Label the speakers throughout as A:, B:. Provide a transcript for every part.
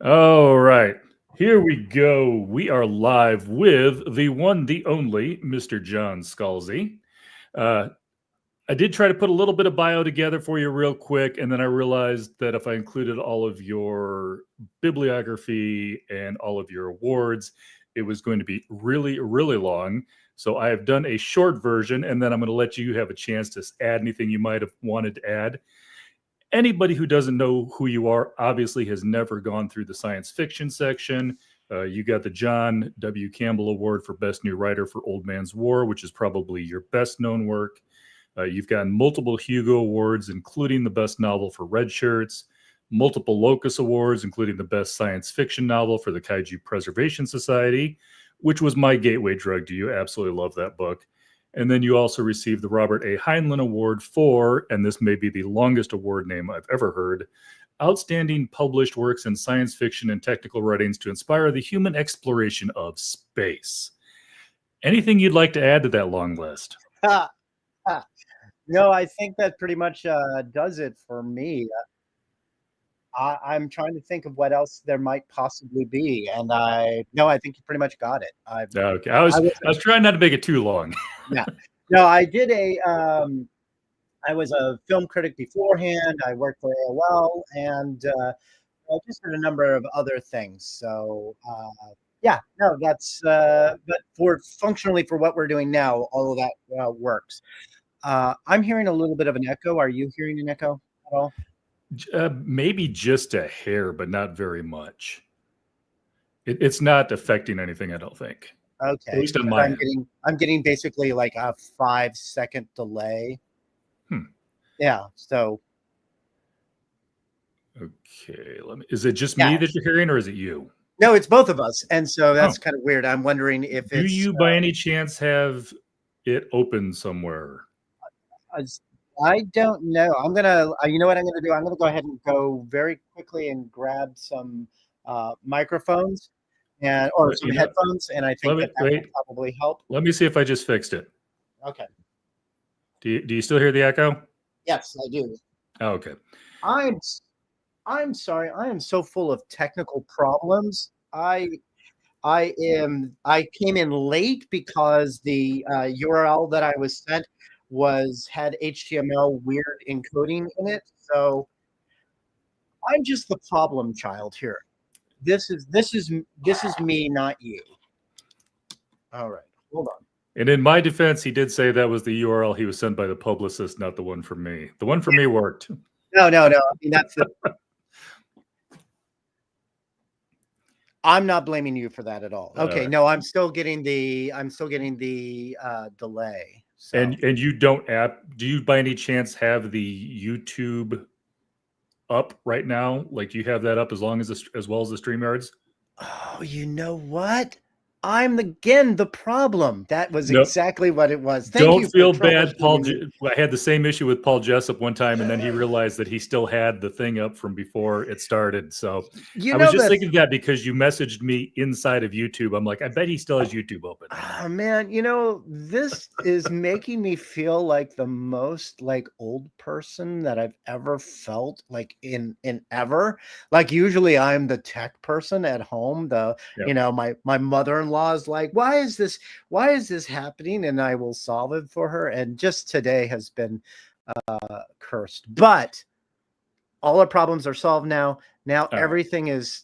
A: All right. Here we go. We are live with the one, the only Mr. John Scalzi. Uh, I did try to put a little bit of bio together for you real quick, and then I realized that if I included all of your bibliography and all of your awards, it was going to be really, really long. So I have done a short version, and then I'm going to let you have a chance to add anything you might have wanted to add. Anybody who doesn't know who you are obviously has never gone through the science fiction section. You got the John W. Campbell Award for Best New Writer for Old Man's War, which is probably your best known work. You've gotten multiple Hugo Awards, including the Best Novel for Red Shirts, multiple Locus Awards, including the Best Science Fiction Novel for the Kaiju Preservation Society, which was my gateway drug to you. Absolutely love that book. And then you also received the Robert A. Heinlein Award for, and this may be the longest award name I've ever heard, Outstanding Published Works in Science Fiction and Technical Writings to Inspire the Human Exploration of Space. Anything you'd like to add to that long list?
B: No, I think that pretty much does it for me. I'm trying to think of what else there might possibly be, and I think you pretty much got it.
A: Okay, I was trying not to make it too long.
B: Yeah, no, I did I was a film critic beforehand. I worked for AOL, and I just did a number of other things. So yeah, no, that's but functionally for what we're doing now, all of that works. I'm hearing a little bit of an echo. Are you hearing an echo at all?
A: Maybe just a hair, but not very much. It's not affecting anything, I don't think.
B: Okay.
A: At least on my
B: end. I'm getting basically like a 5-second delay. Yeah. So.
A: Okay. Is it just me that you're hearing, or is it you?
B: No, it's both of us, and so that's kind of weird. I'm wondering if
A: do you, by any chance, have it open somewhere?
B: I don't know. I'm gonna. You know what I'm gonna do? I'm gonna go ahead and go very quickly and grab some microphones or some headphones, and I think that will probably help.
A: Let me see if I just fixed it.
B: Okay.
A: Do you still hear the echo?
B: Yes, I do.
A: Oh, okay.
B: I'm sorry. I am so full of technical problems. I came in late because the URL that I was sent had HTML weird encoding in it. So I'm just the problem child here. This is me, not you. All right, hold on.
A: And in my defense, he did say that was the URL he was sent by the publicist, not the one from me. The one from me worked.
B: No. I mean, that's the. I'm not blaming you for that at all. Okay, no, I'm still getting the delay. So.
A: And you don't do you by any chance have the YouTube up right now? Like, do you have that up as well as the StreamYards?
B: Oh, you know what? I'm again the problem. That was exactly what it was.
A: Don't feel bad, Paul. I had the same issue with Paul Jessup one time, and then he realized that he still had the thing up from before it started. So I was just thinking that because you messaged me inside of YouTube. I'm like, I bet he still has YouTube open.
B: Oh man, this is making me feel like the most like old person that I've ever felt, like in ever. Like usually I'm the tech person at home. My mother-in-law is like, why is this happening, and I will solve it for her. And just today has been cursed, but all our problems are solved now. Everything is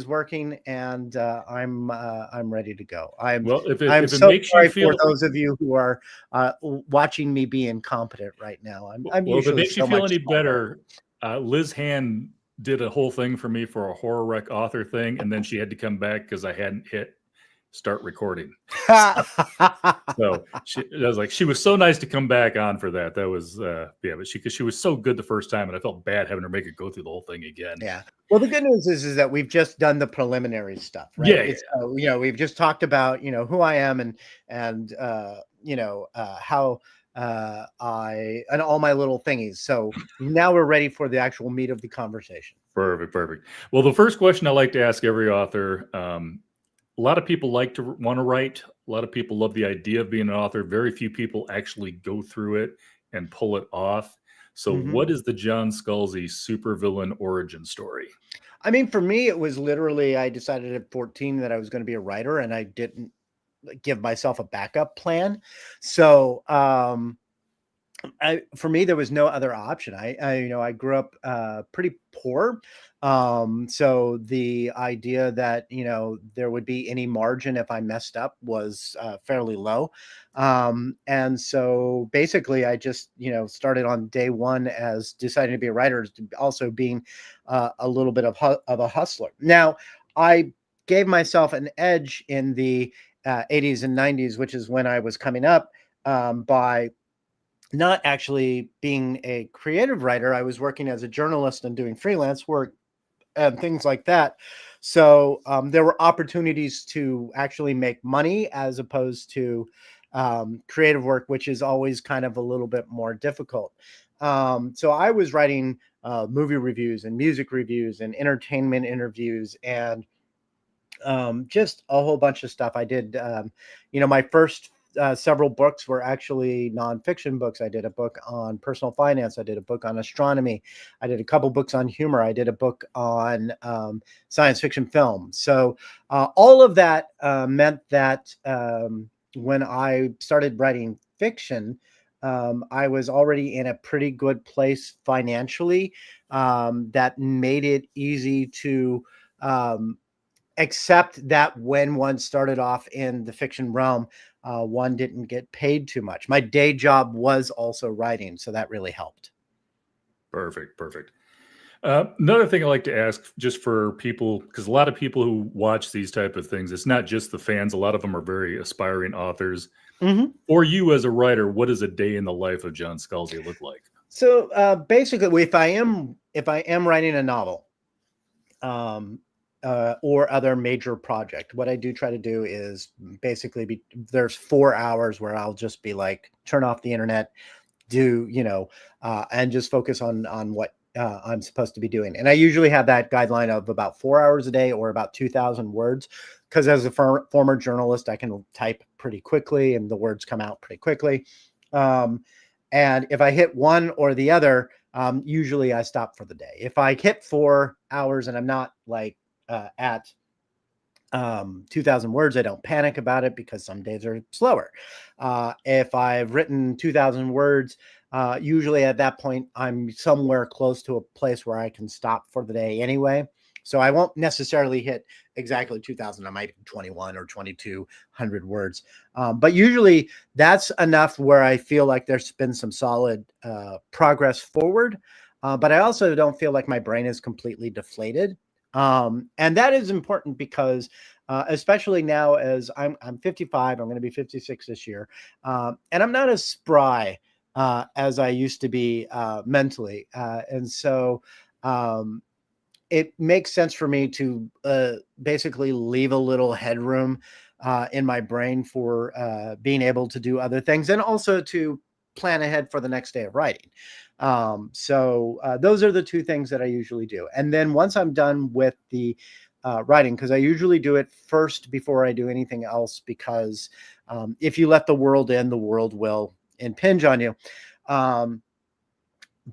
B: working, and I'm ready to go. I'm so sorry for those of you who are watching me be incompetent right now.
A: If it makes you feel any better, Liz Hand did a whole thing for me for a Horror Wreck author thing, and then she had to come back because I hadn't hit start recording. So she was so nice to come back on for that. That was but she was so good the first time, and I felt bad having her make it go through the whole thing again.
B: Yeah. Well, the good news is that we've just done the preliminary stuff, right? Yeah. We've just talked about who I am and how and all my little thingies. So now we're ready for the actual meat of the conversation.
A: Perfect. Well, the first question I like to ask every author. A lot of people want to write. A lot of people love the idea of being an author. Very few people actually go through it and pull it off. So what is the John Scalzi supervillain origin story?
B: I mean, for me, it was literally, I decided at 14 that I was going to be a writer, and I didn't give myself a backup plan. So, for me, there was no other option. I grew up pretty poor. So the idea that, there would be any margin if I messed up was fairly low. And so basically I just, started on day one as deciding to be a writer, also being a little bit of a hustler. Now, I gave myself an edge in the 80s and 90s, which is when I was coming up, by not actually being a creative writer. I was working as a journalist and doing freelance work and things like that. So there were opportunities to actually make money as opposed to creative work, which is always kind of a little bit more difficult. So I was writing movie reviews and music reviews and entertainment interviews and just a whole bunch of stuff. I did, my first several books were actually nonfiction books. I did a book on personal finance. I did a book on astronomy. I did a couple books on humor. I did a book on science fiction film. So all of that meant that when I started writing fiction, I was already in a pretty good place financially. That made it easy to except that when one started off in the fiction realm, one didn't get paid too much. My day job was also writing, so that really helped.
A: Perfect. Perfect. Another thing I like to ask, just for people, because a lot of people who watch these type of things, it's not just the fans. A lot of them are very aspiring authors.
B: Mm-hmm.
A: For you as a writer, what does a day in the life of John Scalzi look like?
B: So basically, if I am writing a novel, or other major project, what I do try to do is basically there's 4 hours where I'll just be like, turn off the internet, do and just focus on what I'm supposed to be doing. And I usually have that guideline of about 4 hours a day or about 2,000 words, because as a former journalist, I can type pretty quickly and the words come out pretty quickly. And if I hit one or the other, usually I stop for the day. If I hit 4 hours and I'm not like at 2,000 words, I don't panic about it because some days are slower. If I've written 2,000 words, usually at that point, I'm somewhere close to a place where I can stop for the day anyway. So I won't necessarily hit exactly 2,000. I might hit 21 or 2,200 words. But usually that's enough where I feel like there's been some solid progress forward. But I also don't feel like my brain is completely deflated. And that is important because especially now as I'm 55, I'm going to be 56 this year. And I'm not as spry as I used to be mentally. And so it makes sense for me to basically leave a little headroom in my brain for being able to do other things and also to plan ahead for the next day of writing. So those are the two things that I usually do. And then once I'm done with the writing, because I usually do it first before I do anything else, because if you let the world in, the world will impinge on you.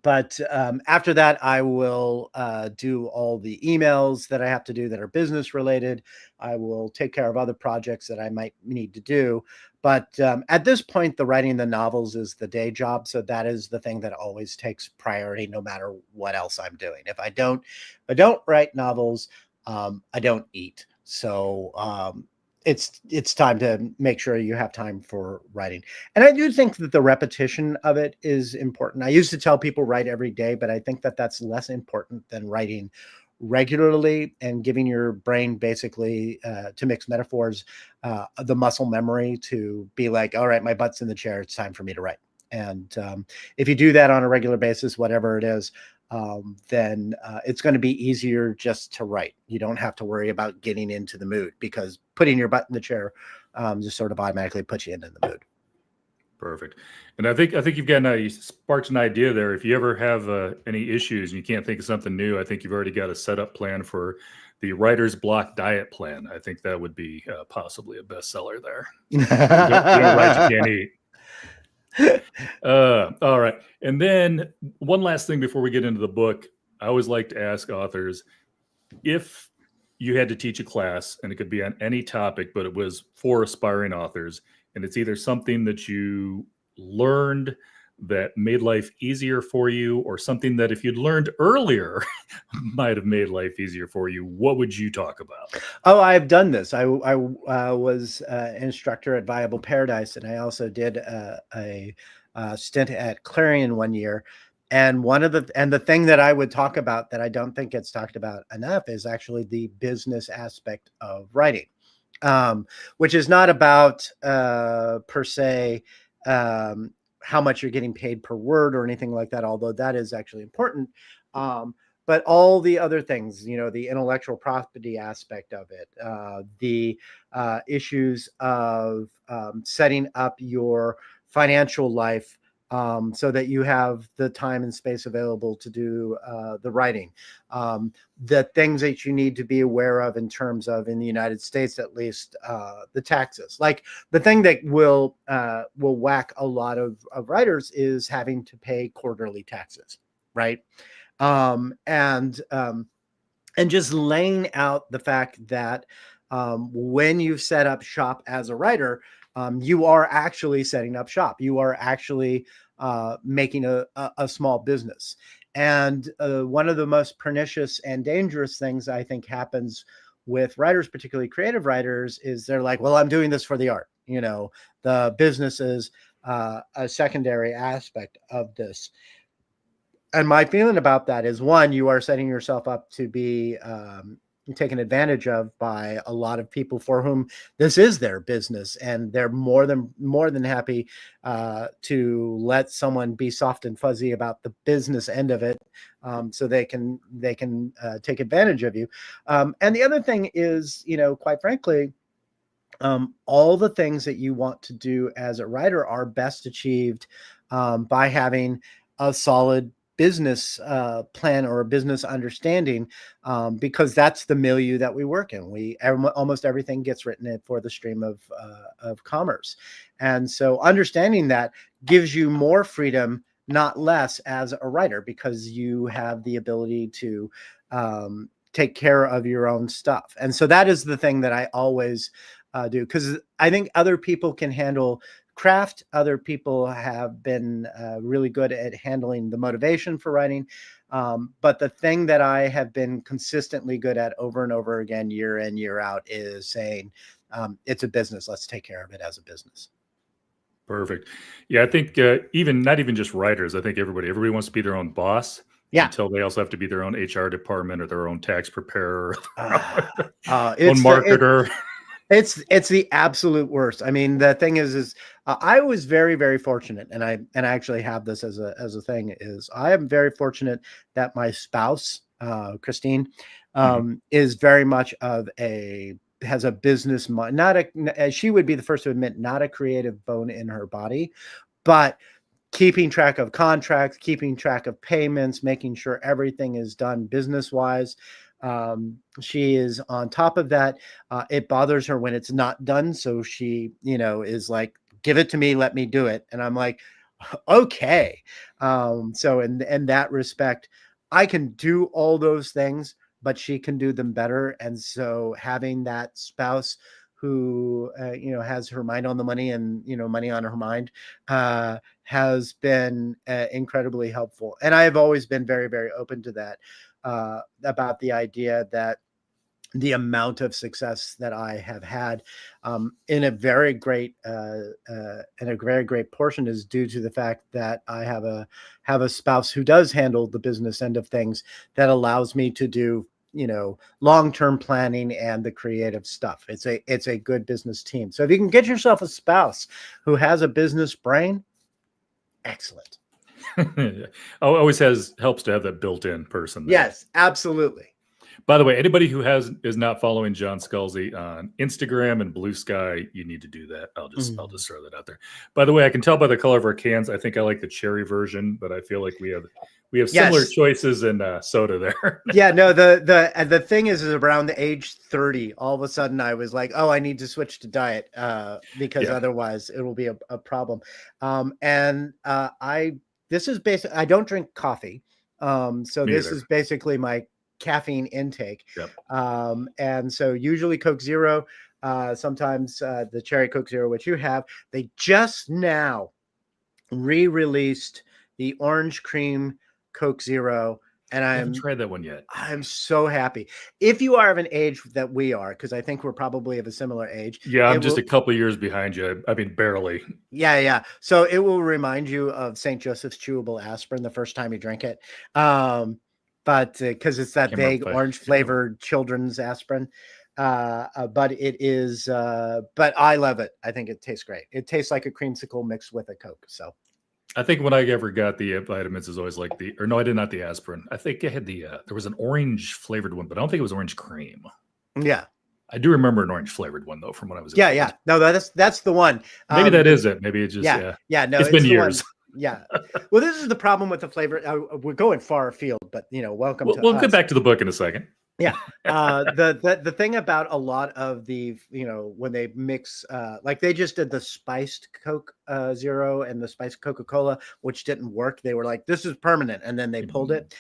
B: But after that, I will do all the emails that I have to do that are business related. I will take care of other projects that I might need to do. But at this point, the writing the novels is the day job. So that is the thing that always takes priority, no matter what else I'm doing. If I don't write novels, I don't eat. So it's time to make sure you have time for writing. And I do think that the repetition of it is important. I used to tell people write every day, but I think that that's less important than writing regularly and giving your brain basically, to mix metaphors, the muscle memory to be like, all right, my butt's in the chair. It's time for me to write. And if you do that on a regular basis, whatever it is, then it's going to be easier just to write. You don't have to worry about getting into the mood, because putting your butt in the chair just sort of automatically puts you into the mood.
A: Perfect. And I think you sparked an idea there. If you ever have any issues and you can't think of something new, I think you've already got a setup plan for the writer's block diet plan. I think that would be possibly a bestseller there. You don't write, you can't eat. All right. And then one last thing before we get into the book, I always like to ask authors, if you had to teach a class, and it could be on any topic, but it was for aspiring authors, and it's either something that you learned that made life easier for you, or something that if you'd learned earlier might have made life easier for you, what would you talk about?
B: Oh, I've done this. I was an instructor at Viable Paradise, and I also did a stint at Clarion one year. And the thing that I would talk about that I don't think gets talked about enough is actually the business aspect of writing, which is not about per se how much you're getting paid per word or anything like that, although that is actually important. But all the other things, the intellectual property aspect of it, the issues of setting up your financial life so that you have the time and space available to do the writing, the things that you need to be aware of in terms of, in the United States at least, the taxes. Like the thing that will whack a lot of writers is having to pay quarterly taxes, right? And just laying out the fact that when you set up shop as a writer, you are actually setting up shop. You are actually making a small business. And one of the most pernicious and dangerous things I think happens with writers, particularly creative writers, is they're like, well, I'm doing this for the art. The business is a secondary aspect of this. And my feeling about that is, one, you are setting yourself up to be taken advantage of by a lot of people for whom this is their business, and they're more than happy to let someone be soft and fuzzy about the business end of it, so they can take advantage of you. And the other thing is, quite frankly, all the things that you want to do as a writer are best achieved by having a solid business plan or a business understanding, because that's the milieu that we work in. Almost everything gets written for the stream of commerce, and so understanding that gives you more freedom, not less, as a writer, because you have the ability to take care of your own stuff. And so that is the thing that I always do, because I think other people can handle craft. Other people have been really good at handling the motivation for writing. But the thing that I have been consistently good at over and over again, year in, year out, is saying, it's a business. Let's take care of it as a business.
A: Perfect. Yeah, I think not even just writers. I think everybody wants to be their own boss.
B: Yeah.
A: Until they also have to be their own HR department, or their own tax preparer,
B: It's
A: own marketer.
B: It's the absolute worst. I mean, the thing is I was very, very fortunate, and I actually have this as a thing, is I am very fortunate that my spouse, Christine, is very much has a business mind, as she would be the first to admit, not a creative bone in her body, but keeping track of contracts, keeping track of payments, making sure everything is done business wise. She is on top of that. It bothers her when it's not done. So she, is like, give it to me, let me do it. And I'm like, okay. So in that respect, I can do all those things, but she can do them better. And so having that spouse who, has her mind on the money, and, money on her mind, has been incredibly helpful. And I have always been very, very open to that, about the idea that the amount of success that I have had, in a very great portion, is due to the fact that I have a spouse who does handle the business end of things, that allows me to do, long-term planning and the creative stuff. It's a good business team. So if you can get yourself a spouse who has a business brain, excellent.
A: Always helps to have that built-in person there.
B: Yes, absolutely.
A: By the way, anybody who is not following John Scalzi on Instagram and Blue Sky, you need to do that. I'll just throw that out there. By the way, I can tell by the color of our cans, I think I like the cherry version, but I feel like we have similar choices in soda there.
B: Yeah, no, the thing is around the age 30, all of a sudden I was like, oh, I need to switch to diet, because otherwise it will be a problem. This is basically, I don't drink coffee. So this is basically my caffeine intake.
A: Yep.
B: And so usually Coke Zero, sometimes the Cherry Coke Zero, which you have, they just now re-released the orange cream Coke Zero, and
A: I haven't tried that one yet.
B: I'm so happy. If you are of an age that we are, because I think we're probably of a similar age.
A: Yeah, I'm just a couple of years behind you. I mean, barely.
B: Yeah. So it will remind you of St. Joseph's chewable aspirin the first time you drink it. But because it's that vague orange flavored children's aspirin. But it is, but I love it. I think it tastes great. It tastes like a creamsicle mixed with a Coke. So
A: I think when I ever got the vitamins is always like no, I did not the aspirin. I think I had there was an orange flavored one, but I don't think it was orange cream.
B: Yeah.
A: I do remember an orange flavored one though from when I was
B: yeah. No, that's the one.
A: Maybe that is it. Maybe it just
B: No,
A: it's been years.
B: Yeah. Well, this is the problem with the flavor. We're going far afield, but welcome to.
A: We'll get back to the book in a second.
B: Yeah. The thing about a lot of the when they mix like they just did the spiced Coke Zero and the spiced Coca-Cola, which didn't work. They were like, this is permanent, and then they pulled it.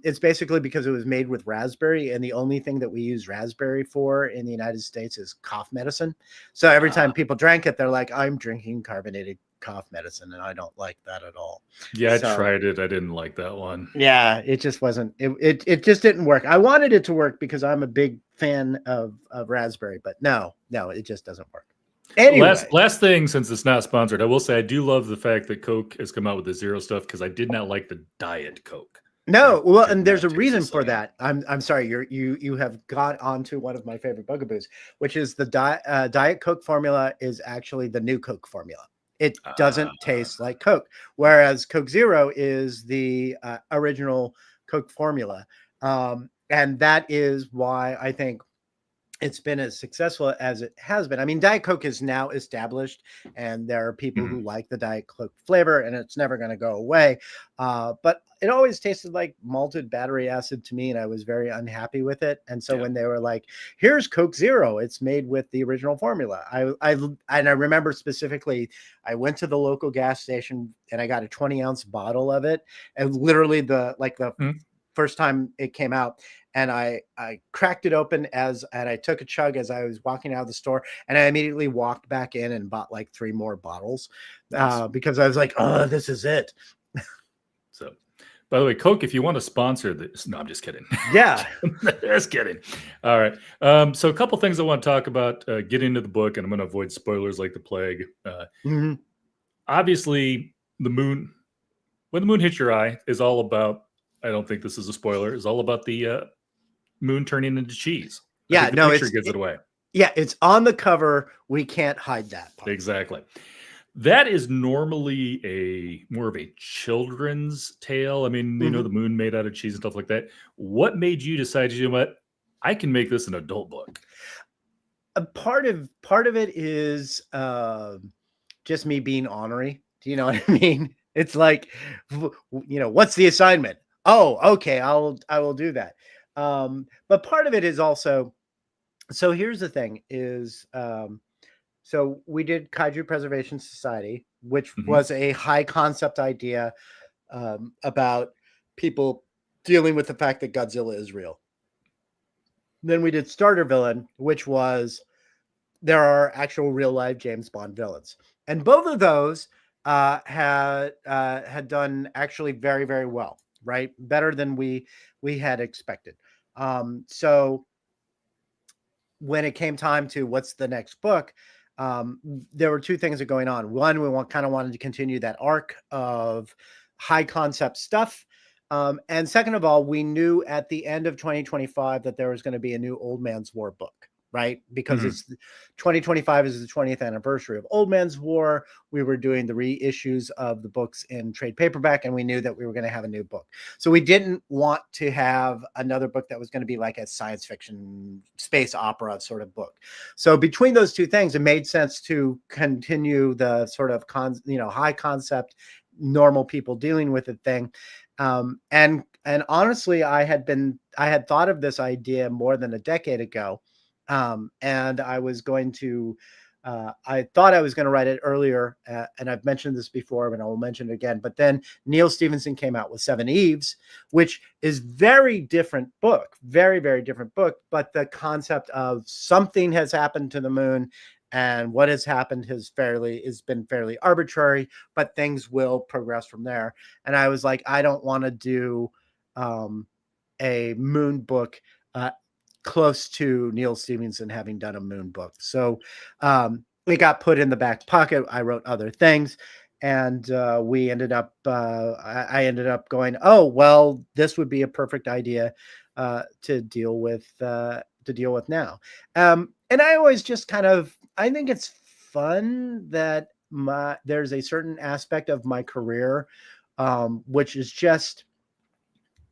B: It's basically because it was made with raspberry, and the only thing that we use raspberry for in the United States is cough medicine. So every time people drank it, they're like, I'm drinking carbonated cough medicine, and I don't like that at all.
A: Yeah, I tried it. I didn't like that one.
B: Yeah, it just wasn't. It just didn't work. I wanted it to work because I'm a big fan of raspberry, but no, it just doesn't work. Anyway,
A: last thing, since it's not sponsored, I will say I do love the fact that Coke has come out with the zero stuff because I did not like the Diet Coke.
B: No, well, and there's a reason for that. I'm sorry, you have got onto one of my favorite bugaboos, which is the Diet Coke formula is actually the new Coke formula. It doesn't taste like Coke, whereas Coke Zero is the original Coke formula. And that is why I think it's been as successful as it has been. I mean, Diet Coke is now established, and there are people who like the Diet Coke flavor, and it's never going to go away. But it always tasted like malted battery acid to me, and I was very unhappy with it. And so when they were like, here's Coke Zero, it's made with the original formula. I remember specifically, I went to the local gas station and I got a 20-ounce bottle of it. And literally the first time it came out, and I cracked it open and I took a chug as I was walking out of the store, and I immediately walked back in and bought like 3 more bottles because I was like, oh, this is it.
A: So, by the way, Coke, if you want to sponsor this, no, I'm just kidding.
B: Yeah,
A: just kidding. All right. So a couple things I want to talk about, get into the book, and I'm going to avoid spoilers like the plague. Obviously, when the moon hits your eye is all about, I don't think this is a spoiler, is all about the moon turning into cheese.
B: Yeah,
A: the picture gives it away.
B: Yeah, it's on the cover. We can't hide that part.
A: Exactly. That is normally more of a children's tale. I mean, the moon made out of cheese and stuff like that. What made you decide, you know what, I can make this an adult book?
B: A part of it is just me being ornery. Do you know what I mean? It's like, what's the assignment? Oh, okay, I will do that. But part of it is also, so here's the thing is, so we did Kaiju Preservation Society, which was a high concept idea about people dealing with the fact that Godzilla is real. Then we did Starter Villain, which was there are actual real life James Bond villains, and both of those had done actually very, very well, right? Better than we had expected. So when it came time to what's the next book, there were 2 things that going on. One, we kind of wanted to continue that arc of high concept stuff. And second of all, we knew at the end of 2025 that there was going to be a new Old Man's War book, right? Because it's 2025 is the 20th anniversary of Old Man's War. We were doing the reissues of the books in trade paperback, and we knew that we were going to have a new book. So we didn't want to have another book that was going to be like a science fiction space opera sort of book. So between those 2 things, it made sense to continue the sort of high concept, normal people dealing with the thing. And honestly, I had thought of this idea more than a decade ago. And I was going to I thought I was going to write it earlier, and I've mentioned this before, but I will mention it again. But then Neil Stephenson came out with Seven Eves, which is very different book, very, very different book. But the concept of something has happened to the moon, and what has happened has been fairly arbitrary, but things will progress from there. And I was like, I don't want to do a moon book close to Neil Stephenson having done a moon book. So it got put in the back pocket. I wrote other things, and we ended up. I ended up going, oh well, this would be a perfect idea to deal with now. And I always just kind of. I think it's fun that there's a certain aspect of my career which is just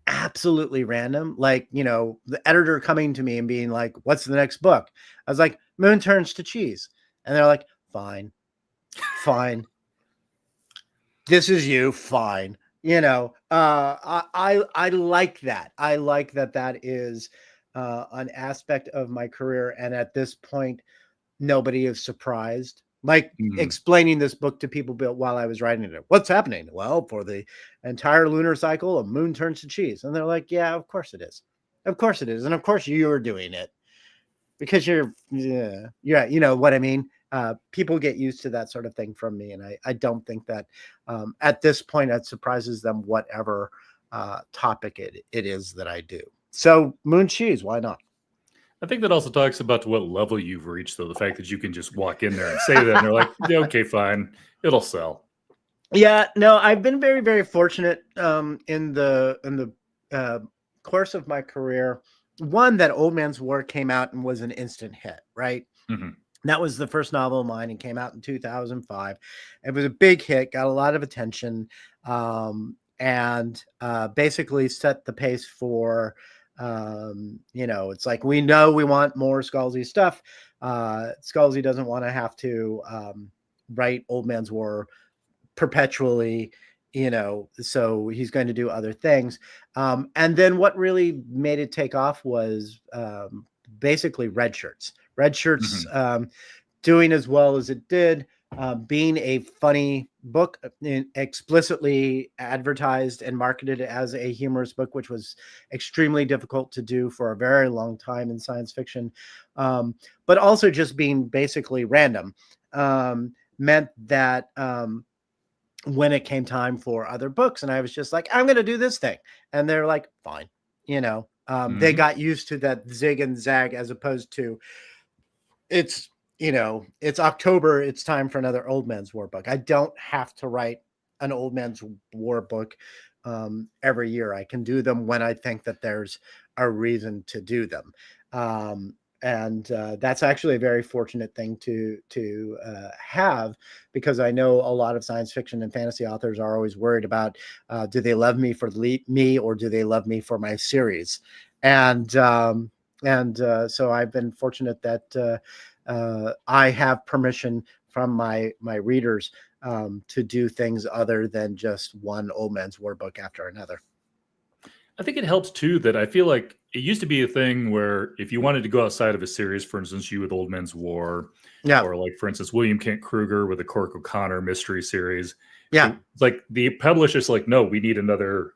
B: absolutely random. Like, the editor coming to me and being like, what's the next book? I was like, Moon Turns to Cheese. And they're like, fine. This is you. Fine. I like that. I like that is an aspect of my career. And at this point, nobody is surprised. Like explaining this book to people while I was writing it. What's happening? Well, for the entire lunar cycle, a moon turns to cheese. And they're like, yeah, of course it is. Of course it is. And of course you're doing it because you know what I mean? People get used to that sort of thing from me. And I don't think that at this point, it surprises them, whatever topic it is that I do. So moon cheese, why not?
A: I think that also talks about to what level you've reached, though. The fact that you can just walk in there and say that, and they're like, yeah, okay, fine, it'll sell.
B: Yeah, no, I've been very, very fortunate in the course of my career. One, that Old Man's War came out and was an instant hit, right?
A: Mm-hmm.
B: That was the first novel of mine and came out in 2005. It was a big hit, got a lot of attention, and basically set the pace for. It's like, we know we want more Scalzi stuff. Scalzi doesn't want to have to write Old Man's War perpetually, so he's going to do other things. And then what really made it take off was basically Red Shirts. Doing as well as it did. Being a funny book, explicitly advertised and marketed as a humorous book, which was extremely difficult to do for a very long time in science fiction, but also just being basically random, meant that when it came time for other books, and I was just like, I'm going to do this thing, and they're like, fine, they got used to that zig and zag, as opposed to it's October, it's time for another Old Man's War book. I don't have to write an Old Man's War book every year. I can do them when I think that there's a reason to do them. And that's actually a very fortunate thing to have, because I know a lot of science fiction and fantasy authors are always worried about, do they love me for me, or do they love me for my series? And so I've been fortunate that I have permission from my readers to do things other than just one Old Man's War book after another.
A: I think it helps too that I feel like it used to be a thing where if you wanted to go outside of a series, for instance, you with Old Man's War, or like, for instance, William Kent Kruger with the Cork O'Connor mystery series.
B: Yeah.
A: It's like the publisher's like, no, we need another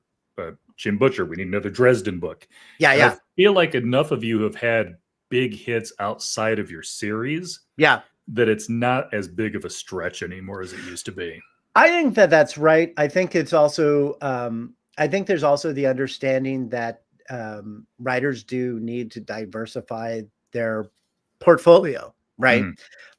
A: Jim Butcher. We need another Dresden book.
B: Yeah.
A: And
B: Yeah.
A: I feel like enough of you have had big hits outside of your series.
B: Yeah.
A: That it's not as big of a stretch anymore as it used to be.
B: I think that's right. I think it's also, I think there's also the understanding that writers do need to diversify their portfolio, right?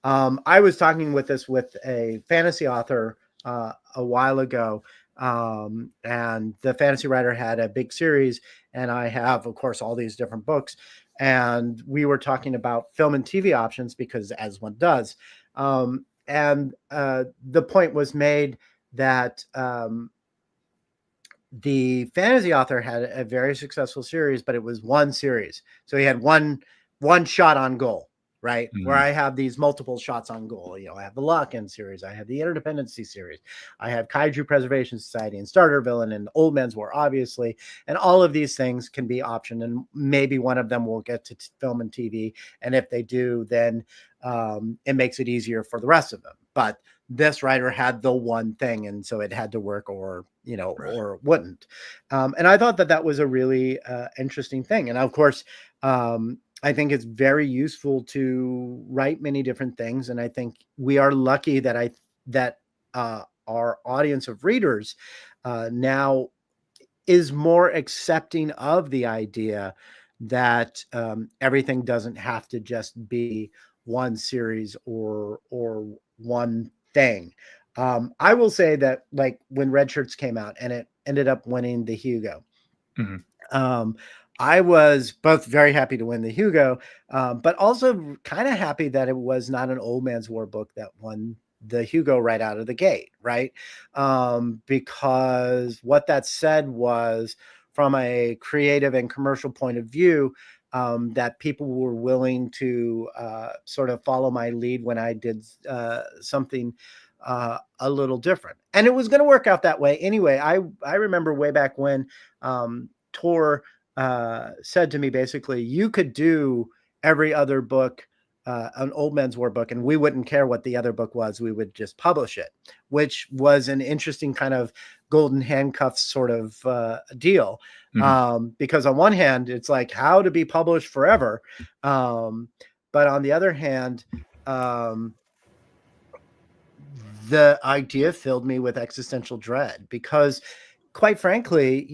B: I was talking with a fantasy author a while ago, and the fantasy writer had a big series, and I have, of course, all these different books, and we were talking about film and TV options, because as one does, and the point was made that the fantasy author had a very successful series, but it was one series, so he had one shot on goal, right? Where I have these multiple shots on goal. You know, I have the Lock-In series, I have the Interdependency series, I have Kaiju Preservation Society and Starter Villain and Old Man's War, obviously. And all of these things can be optioned, and maybe one of them will get to film and TV. And if they do, then it makes it easier for the rest of them. But this writer had the one thing, and so it had to work, or or wouldn't. And I thought that that was a really interesting thing. And of course, I think it's very useful to write many different things, and I think we are lucky that our audience of readers now is more accepting of the idea that everything doesn't have to just be one series or one thing. I will say that, like, when Red Shirts came out and it ended up winning the Hugo, I was both very happy to win the Hugo, but also kind of happy that it was not an Old Man's War book that won the Hugo right out of the gate, right? Because what that said was, from a creative and commercial point of view, that people were willing to sort of follow my lead when I did something a little different. And it was going to work out that way anyway. I remember way back when Tor said to me, basically, you could do every other book, an Old Man's War book, and we wouldn't care what the other book was. We would just publish it, which was an interesting kind of golden handcuffs sort of deal. Because on one hand, it's like, how to be published forever. But on the other hand, the idea filled me with existential dread, because, quite frankly,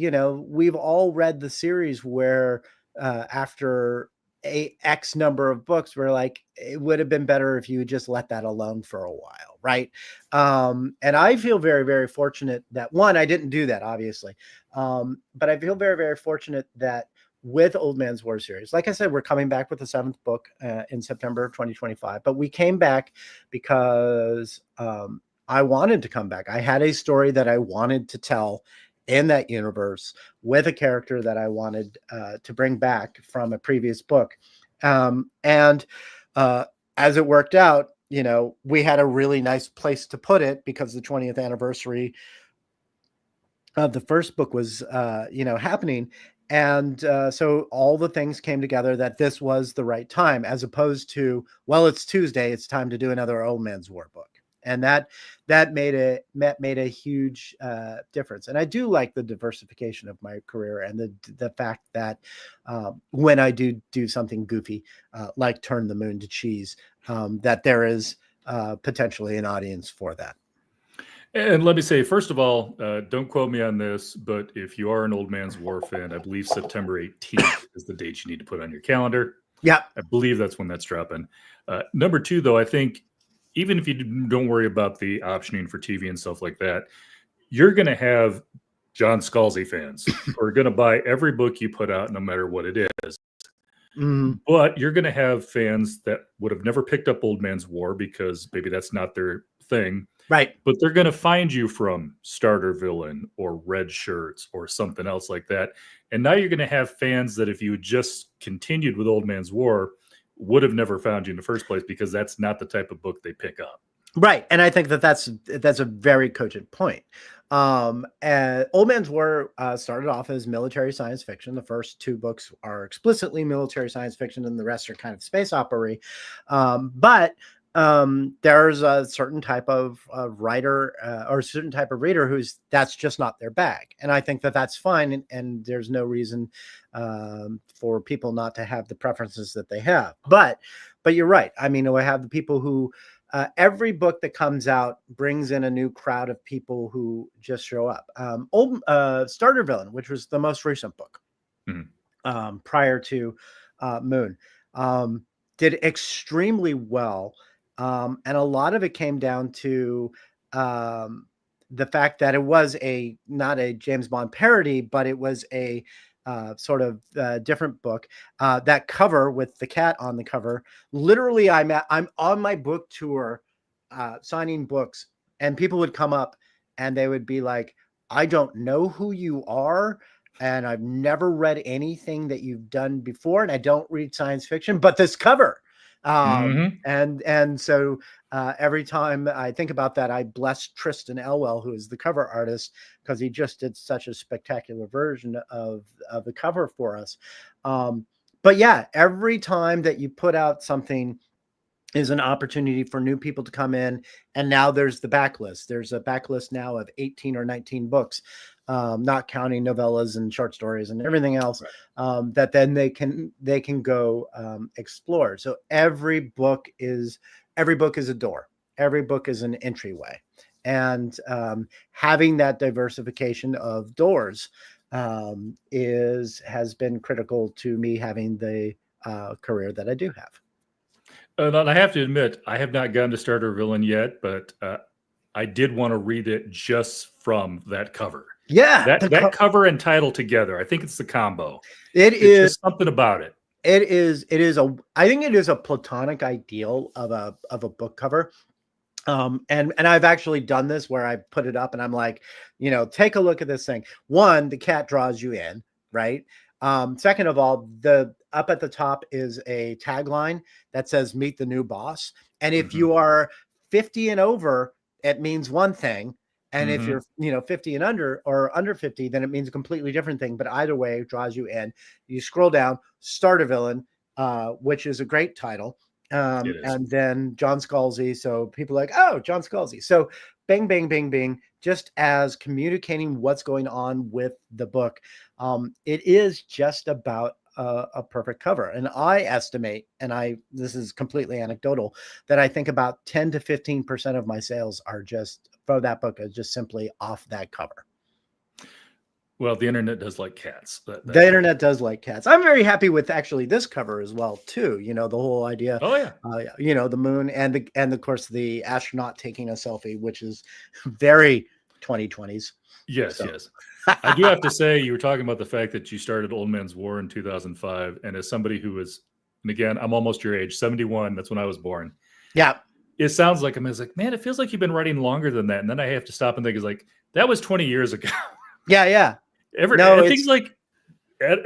B: we've all read the series where after a X number of books, we're like, it would have been better if you just let that alone for a while, right? And I feel very, very fortunate that, one, I didn't do that, obviously, but I feel very, very fortunate that with Old Man's War series, like I said, we're coming back with the 7th book in September of 2025, but we came back because I wanted to come back. I had a story that I wanted to tell in that universe with a character that I wanted to bring back from a previous book. And as it worked out, we had a really nice place to put it, because the 20th anniversary of the first book was, happening. And so all the things came together that this was the right time, as opposed to, well, it's Tuesday, it's time to do another Old Man's War book. And that made a huge difference. And I do like the diversification of my career, and the fact that when I do something goofy, like turn the moon to cheese, that there is potentially an audience for that.
A: And let me say, first of all, don't quote me on this, but if you are an Old Man's War fan, I believe September 18th is the date you need to put on your calendar.
B: Yeah.
A: I believe that's when that's dropping. Number two, though, I think even if you don't worry about the optioning for TV and stuff like that, you're going to have John Scalzi fans who are going to buy every book you put out, no matter what it is. But you're going to have fans that would have never picked up Old Man's War because maybe that's not their thing.
B: Right.
A: But they're going to find you from Starter Villain or Red Shirts or something else like that. And now you're going to have fans that, if you just continued with Old Man's War, would have never found you in the first place, because that's not the type of book they pick up.
B: Right. And I think that's a very cogent point. Old Man's War started off as military science fiction. The first 2 books are explicitly military science fiction, and the rest are kind of space opera. But there's a certain type of writer or a certain type of reader that's just not their bag. And I think that that's fine. And there's no reason for people not to have the preferences that they have. But you're right. I mean, I have the people who every book that comes out brings in a new crowd of people who just show up. Starter Villain, which was the most recent book prior to Moon, did extremely well. And a lot of it came down to the fact that it was not a James Bond parody, but it was a sort of different book. That cover with the cat on the cover, literally, I'm on my book tour signing books, and people would come up and they would be like, I don't know who you are, and I've never read anything that you've done before, and I don't read science fiction, but this cover
A: Hmm.
B: And so every time I think about that, I bless Tristan Elwell, who is the cover artist, because he just did such a spectacular version of the cover for us. But yeah, every time that you put out something is an opportunity for new people to come in. And now there's the backlist. There's a backlist now of 18 or 19 books, not counting novellas and short stories and everything else,
A: Right.
B: that then they can go explore. So every book is a door. Every book is an entryway. And having that diversification of doors has been critical to me having the career that I do have.
A: And I have to admit, I have not gotten to Starter Villain yet, but I did want to read it just from that cover.
B: Yeah,
A: That cover and title together. I think it's the combo.
B: it
A: It's
B: is.
A: just something about it.
B: It is. It is a. I think it is a platonic ideal of a book cover. And I've actually done this where I put it up and I'm like, take a look at this thing. One, the cat draws you in, right? Second of all, the up at the top is a tagline that says "Meet the new boss." And if
A: Hmm.
B: you are 50 and over, it means one thing. And if
A: Hmm.
B: you're, 50 and under or under 50, then it means a completely different thing. But either way, it draws you in. You scroll down, Start a Villain, which is a great title.
A: It is.
B: And then John Scalzi. So people are like, oh, John Scalzi. So bing, bing, bing, bing, just as communicating what's going on with the book. It is just about a perfect cover. And I estimate, this is completely anecdotal, that I think about 10 to 15% of my sales are just for that book is just simply off that cover.
A: Well, the internet does like cats.
B: The internet does like cats. I'm very happy with actually this cover as well too. The whole idea,
A: Oh yeah.
B: the moon and of course the astronaut taking a selfie, which is very 2020s.
A: Yes,
B: So
A: yes. I do have to say, you were talking about the fact that you started Old Man's War in 2005, and as somebody who was, and again, I'm almost your age, 71. That's when I was born.
B: yeah,
A: It sounds like it's like, man, it feels like you've been writing longer than that, and then I have to stop and think, is like that was 20 years ago.
B: yeah. No,
A: I think
B: it's
A: it's like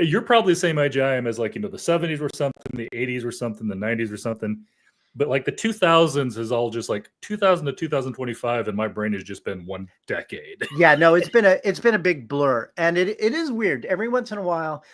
A: you're probably the same age I am, as like the 70s were something, the 80s were something, the 90s were something, but like the 2000s is all just like 2000 to 2025, and my brain has just been one decade.
B: yeah. No, it's been a big blur, and it is weird every once in a while.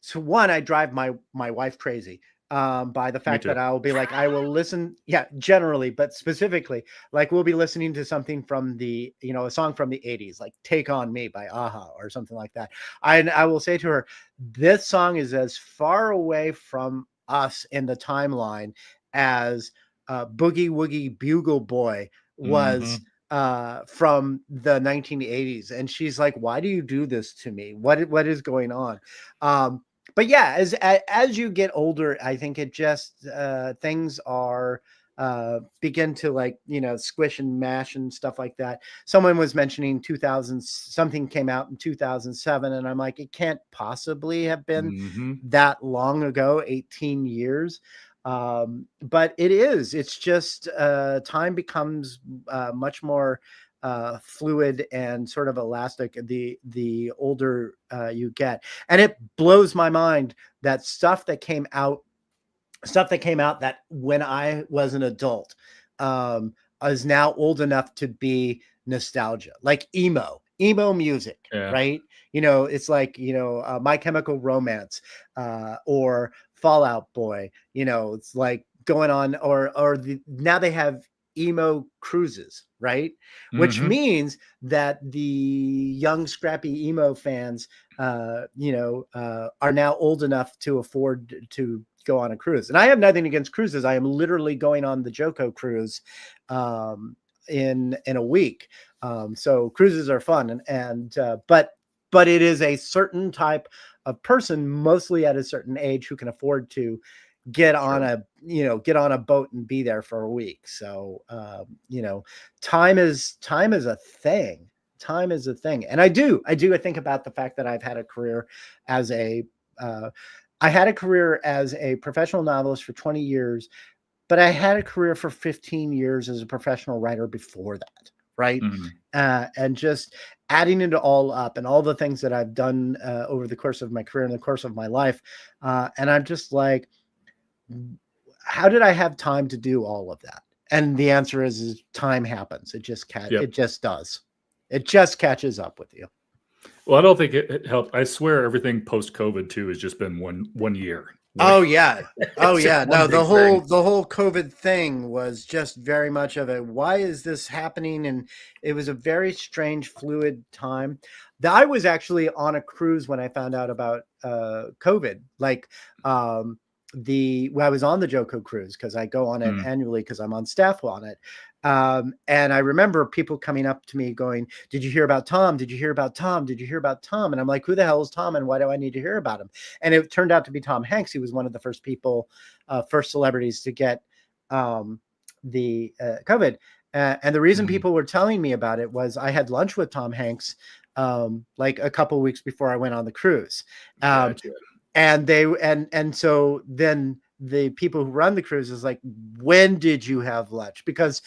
B: So one, I drive my wife crazy by the
A: Me
B: fact
A: too.
B: that I will be like, I will listen, yeah, generally, but specifically, like we'll be listening to something from a song from the 80s, like Take On Me by Aha or something like that. I will say to her, this song is as far away from us in the timeline as Boogie Woogie Bugle Boy was
A: Hmm.
B: from the 1980s. And she's like, why do you do this to me? What is going on? But yeah, as you get older, I think it just things are begin to squish and mash and stuff like that. Someone was mentioning 2000, something came out in 2007, and I'm like, it can't possibly have been
A: Hmm.
B: that long ago, 18 years. But it's just time becomes much more fluid and sort of elastic the older you get. And it blows my mind that stuff that came out that when I was an adult is now old enough to be nostalgia, like emo music,
A: Yeah.
B: right? It's like My Chemical Romance or Fallout Boy. It's like going on, now they have emo cruises, right? Which
A: Hmm.
B: means that the young scrappy emo fans are now old enough to afford to go on a cruise. And I have nothing against cruises. I am literally going on the Joko cruise in a week. So cruises are fun, but it is a certain type of person, mostly at a certain age, who can afford to get on
A: Sure.
B: a boat and be there for a week. So time is a thing. Time is a thing. And I think about the fact that I've had a career as a uh, I had a career as a professional novelist for 20 years, but I had a career for 15 years as a professional writer before that, right?
A: Hmm.
B: And just adding it all up and all the things that I've done over the course of my career and the course of my life. And I'm just like, how did I have time to do all of that? And the answer is time happens. It just
A: Yep.
B: it just does. It just catches up with you.
A: Well, I don't think it helped. I swear everything post-COVID too has just been one year.
B: Oh yeah. Oh
A: It's just
B: yeah.
A: one
B: No,
A: big thing.
B: the whole COVID thing was just very much of a why is this happening? And it was a very strange, fluid time. I was actually on a cruise when I found out about COVID. Like I was on the Joko cruise because I go on it
A: Mm.
B: annually because I'm on staff on it. And I remember people coming up to me going, "Did you hear about Tom? Did you hear about Tom? Did you hear about Tom?" And I'm like, "Who the hell is Tom? And why do I need to hear about him?" And it turned out to be Tom Hanks. He was one of the first people, first celebrities to get the COVID. And the reason
A: Mm.
B: people were telling me about it was I had lunch with Tom Hanks like a couple weeks before I went on the cruise.
A: Gotcha.
B: And so then the people who run the cruise is like, when did you have lunch? Because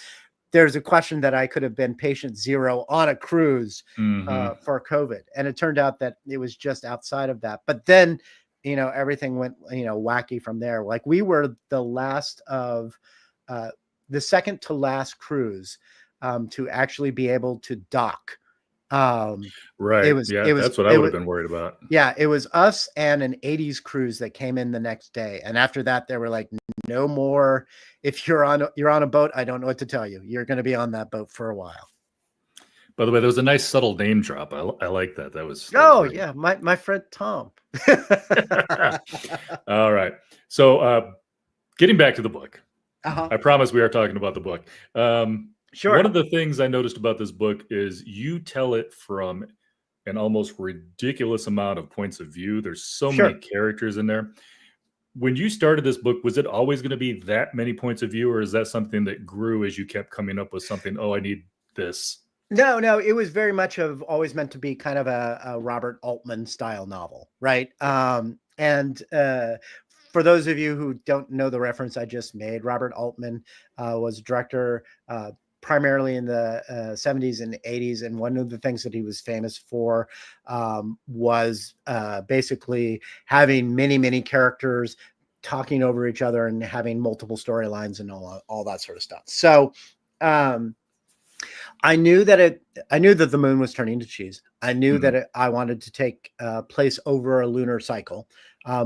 B: there's a question that I could have been patient zero on a cruise
A: Hmm.
B: for COVID. And it turned out that it was just outside of that. But then, everything went, wacky from there. Like we were the last of the second to last cruise to actually be able to dock. Um,
A: Right. Yeah, that's what I
B: it
A: would have
B: was,
A: been worried about.
B: yeah, it was us and an 80s cruise that came in the next day. And after that, they were like, no more. If you're on a boat, I don't know what to tell you. You're going to be on that boat for a while.
A: By the way, there was a nice subtle name drop. I like that. That was
B: Oh
A: great.
B: yeah, my friend Tom.
A: All right. So getting back to the book.
B: Uh-huh.
A: I promise we are talking about the book. One
B: Sure.
A: of the things I noticed about this book is you tell it from an almost ridiculous amount of points of view. There's so many
B: Sure.
A: characters in there. When you started this book, was it always going to be that many points of view, or is that something that grew as you kept coming up with something? Oh, I need this.
B: No, it was very much of always meant to be kind of a Robert Altman style novel, right? And for those of you who don't know the reference I just made, Robert Altman was a director primarily in the 70s and 80s. And one of the things that he was famous for was basically having many, many characters talking over each other and having multiple storylines and all that sort of stuff. So, I knew that the moon was turning to cheese. I knew
A: Mhm.
B: that I wanted to take place over a lunar cycle,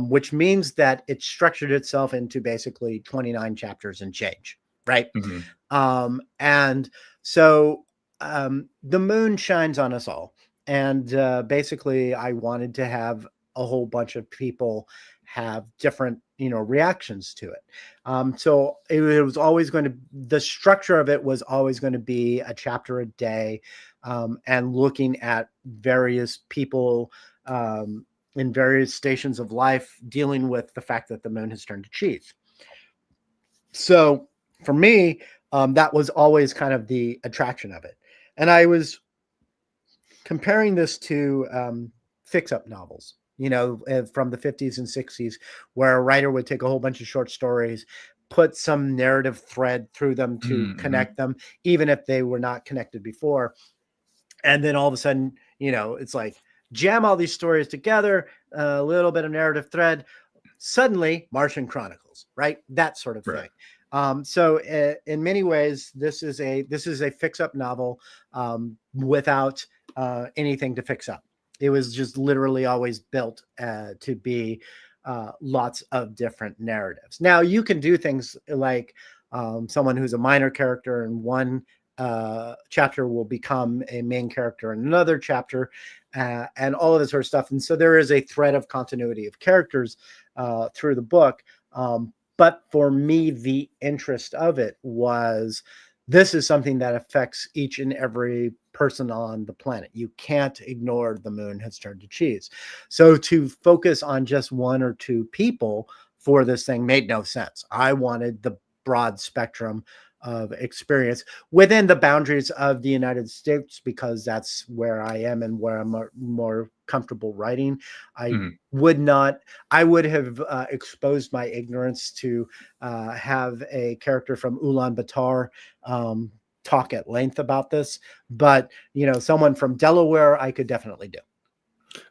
B: which means that it structured itself into basically 29 chapters and change, right?
A: Mhm.
B: And so the moon shines on us all. And basically, I wanted to have a whole bunch of people have different, reactions to it. So it was always going to, the structure of it was always going to be a chapter a day and looking at various people in various stations of life dealing with the fact that the moon has turned to cheese. So for me, that was always kind of the attraction of it. And I was comparing this to fix-up novels, from the 50s and 60s, where a writer would take a whole bunch of short stories, put some narrative thread through them to
A: Mhm.
B: connect them, even if they were not connected before. And then all of a sudden, it's like jam all these stories together, a little bit of narrative thread, suddenly Martian Chronicles, right? That sort of
A: Right.
B: thing. So in many ways, this is a fix-up novel without anything to fix up. It was just literally always built to be lots of different narratives. Now you can do things like someone who's a minor character in one chapter will become a main character in another chapter, and all of this sort of stuff. And so there is a thread of continuity of characters through the book. But for me, the interest of it was this is something that affects each and every person on the planet. You can't ignore the moon has turned to cheese. So to focus on just one or two people for this thing made no sense. I wanted the broad spectrum of experience within the boundaries of the United States because that's where I am and where I'm more comfortable writing. I
A: Mhm.
B: would not, I would have exposed my ignorance to have a character from Ulaanbaatar talk at length about this, but someone from Delaware I could definitely do.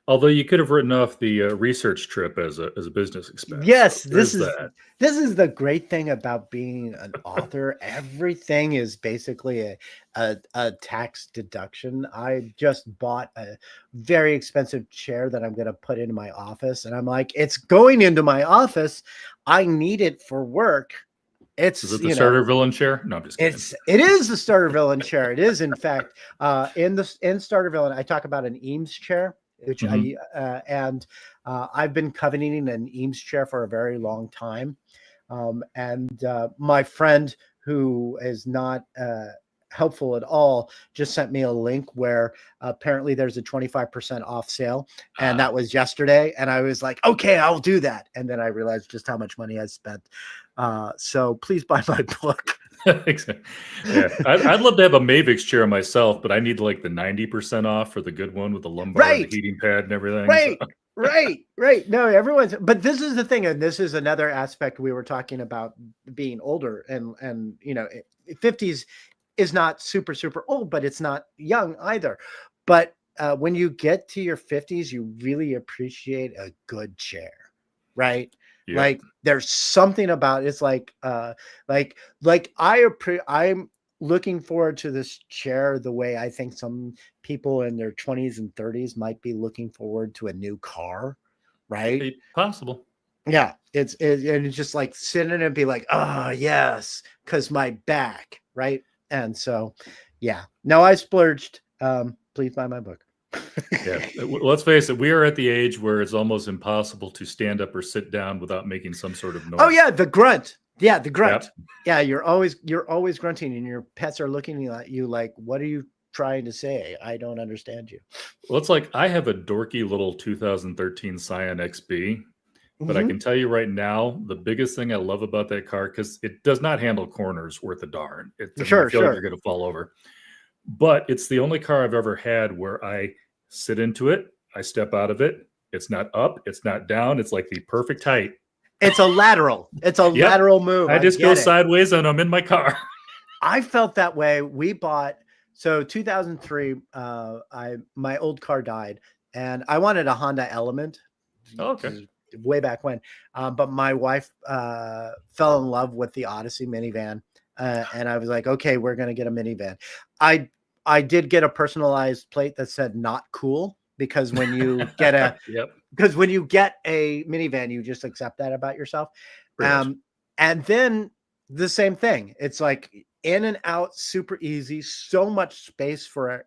A: Although you could have written off the research trip as a business expense.
B: Yes,
A: So there's that.
B: this is the great thing about being an author. Everything is basically a tax deduction. I just bought a very expensive chair that I'm going to put into my office, and I'm like, it's going into my office. I need it for work.
A: Is
B: It's
A: it the starter villain chair? No, I'm just kidding.
B: it is the starter villain chair. It is, in fact, in starter villain, I talk about an Eames chair, which
A: Mhm.
B: I've been coveting an Eames chair for a very long time. And my friend, who is not helpful at all, just sent me a link where apparently there's a 25% off sale. And that was yesterday. And I was like, okay, I'll do that. And then I realized just how much money I spent. So please buy my book.
A: Exactly. Yeah, I'd love to have a Mavix chair myself, but I need like the 90% off for the good one with the lumbar and the
B: Right.
A: heating pad and everything. So.
B: Right. No, everyone's, but this is the thing, and this is another aspect we were talking about being older, and 50s is not super old, but it's not young either. But when you get to your 50s, you really appreciate a good chair, right?
A: Yeah.
B: Like there's something about it's like I'm looking forward to this chair the way I think some people in their 20s and 30s might be looking forward to a new car, right?
A: Possible.
B: Yeah, and it's just like sitting and be like, oh yes, because my back, right? And so, yeah, no, I splurged. Please buy my book.
A: Yeah, let's face it. We are at the age where it's almost impossible to stand up or sit down without making some sort of noise.
B: Oh yeah, the grunt. Yeah, the grunt.
A: Yep.
B: Yeah, you're always grunting, and your pets are looking at you like, what are you trying to say? I don't understand you.
A: Well, it's like I have a dorky little 2013 Scion XB, but I
B: Mhm.
A: can tell you right now, the biggest thing I love about that car, because it does not handle corners worth a darn. I feel like
B: Sure.
A: you're going to fall over. But it's the only car I've ever had where I sit into it, I step out of it. It's not up, it's not down. It's like the perfect height.
B: It's a lateral. It's a
A: Yep.
B: lateral move.
A: I just go
B: get it.
A: sideways and I'm in my car.
B: I felt that way. We bought, so 2003. My old car died, and I wanted a Honda Element.
A: Oh, okay.
B: Way back when, but my wife fell in love with the Odyssey minivan, and I was like, okay, we're gonna get a minivan. I did get a personalized plate that said "not cool," because when you get a
A: Yep.
B: because when you get a minivan, you just accept that about yourself.
A: Pretty much.
B: And then the same thing. It's like in and out, super easy, so much space for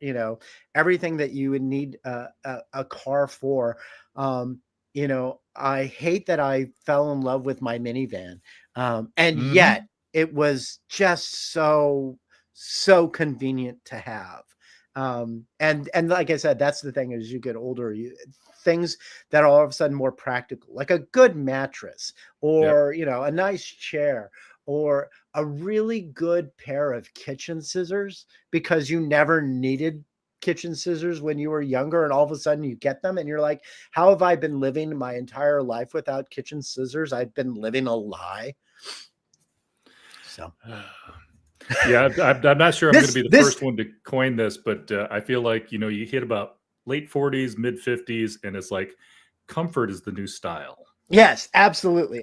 B: everything that you would need a car for. I hate that I fell in love with my minivan, and yet
A: Mhm.
B: it was just so convenient to have. And like I said, that's the thing, as you get older, things that are all of a sudden more practical, like a good mattress,
A: Yep.
B: or a nice chair, or a really good pair of kitchen scissors, because you never needed kitchen scissors when you were younger, and all of a sudden you get them and you're like, how have I been living my entire life without kitchen scissors? I've been living a lie. So
A: Yeah, I'm not sure I'm going to
B: this
A: be the
B: this
A: first one to coin this, but I feel like you hit about late 40s, mid 50s, and it's like comfort is the new style.
B: Yes, absolutely.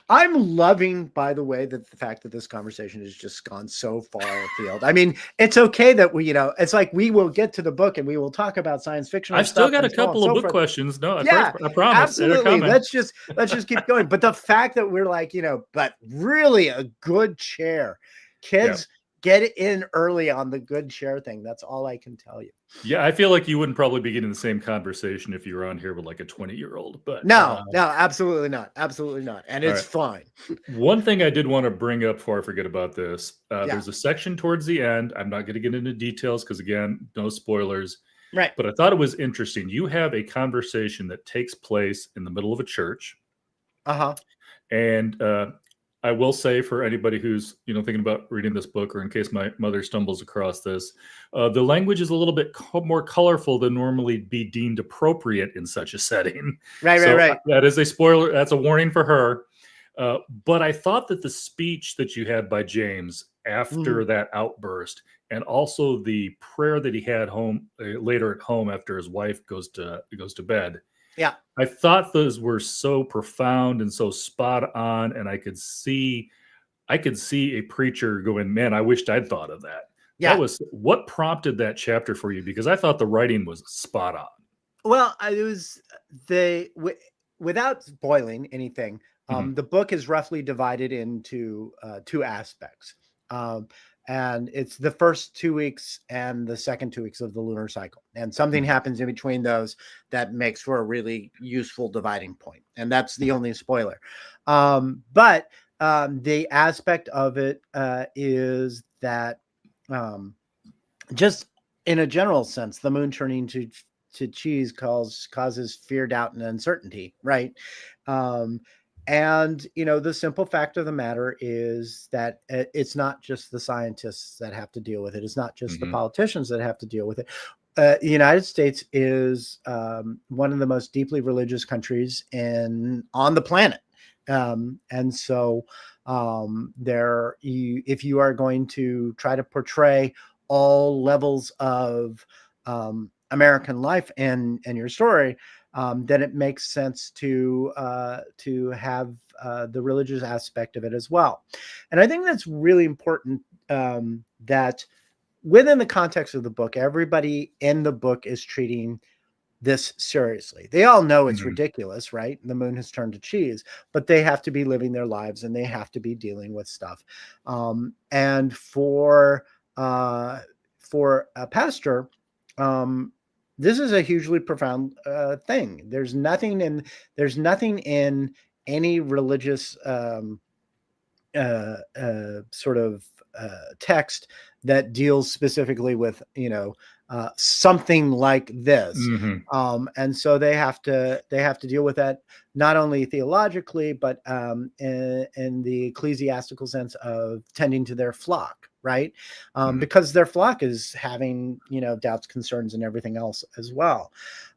B: I'm loving, by the way, that the fact that this conversation has just gone so far afield. I mean, it's okay that it's like we will get to the book and we will talk about science fiction
A: I've still
B: stuff
A: got a
B: and so on and
A: couple of
B: so
A: book
B: forth.
A: questions. No, I
B: Yeah,
A: promise. They're
B: absolutely.
A: coming.
B: Let's just keep going. But the fact that we're like, but really a good chair,
A: Yeah.
B: kids, get in early on the good chair thing. That's all I can tell you.
A: Yeah, I feel like you wouldn't probably be getting the same conversation if you were on here with like a 20-year-old. But
B: No, absolutely not. And it's fine.
A: One thing I did want to bring up before I forget about this,
B: Yeah.
A: there's a section towards the end. I'm not going to get into details because, again, no spoilers.
B: Right.
A: But I thought it was interesting. You have a conversation that takes place in the middle of a church.
B: Uh-huh.
A: And I will say, for anybody who's thinking about reading this book, or in case my mother stumbles across this, the language is a little bit more colorful than normally be deemed appropriate in such a setting.
B: Right.
A: That is a spoiler. That's a warning for her. But I thought that the speech that you had by James after that outburst, and also the prayer that he had home later at home after his wife goes to bed.
B: Yeah.
A: I thought those were so profound and so spot on, and I could see a preacher going, "Man, I wished I'd thought of that." That
B: Yeah.
A: was what prompted that chapter for you, because I thought the writing was spot on.
B: Well, it was without spoiling anything.
A: Mhm.
B: The book is roughly divided into two aspects, um, and it's the first 2 weeks and the second 2 weeks of the lunar cycle, and something
A: Mhm.
B: happens in between those that makes for a really useful dividing point, and that's the only spoiler. But the aspect of it is that um, just in a general sense, the moon turning to cheese causes fear, doubt, and uncertainty, right? Um, and the simple fact of the matter is that it's not just the scientists that have to deal with it. It's not just the
A: Mhm.
B: politicians that have to deal with it. The United States is one of the most deeply religious countries on the planet, and so if you are going to try to portray all levels of American life and your story, then it makes sense to have the religious aspect of it as well. And I think that's really important, that within the context of the book, everybody in the book is treating this seriously. They all know it's
A: Mhm.
B: ridiculous, right? The moon has turned to cheese, but they have to be living their lives and they have to be dealing with stuff. And uh, for a pastor, um, this is a hugely profound thing. There's nothing in any religious sort of text that deals specifically with something like this,
A: Mhm.
B: and so they have to deal with that not only theologically but in the ecclesiastical sense of tending to their flock, right?
A: Mhm.
B: Because their flock is having doubts, concerns, and everything else as well.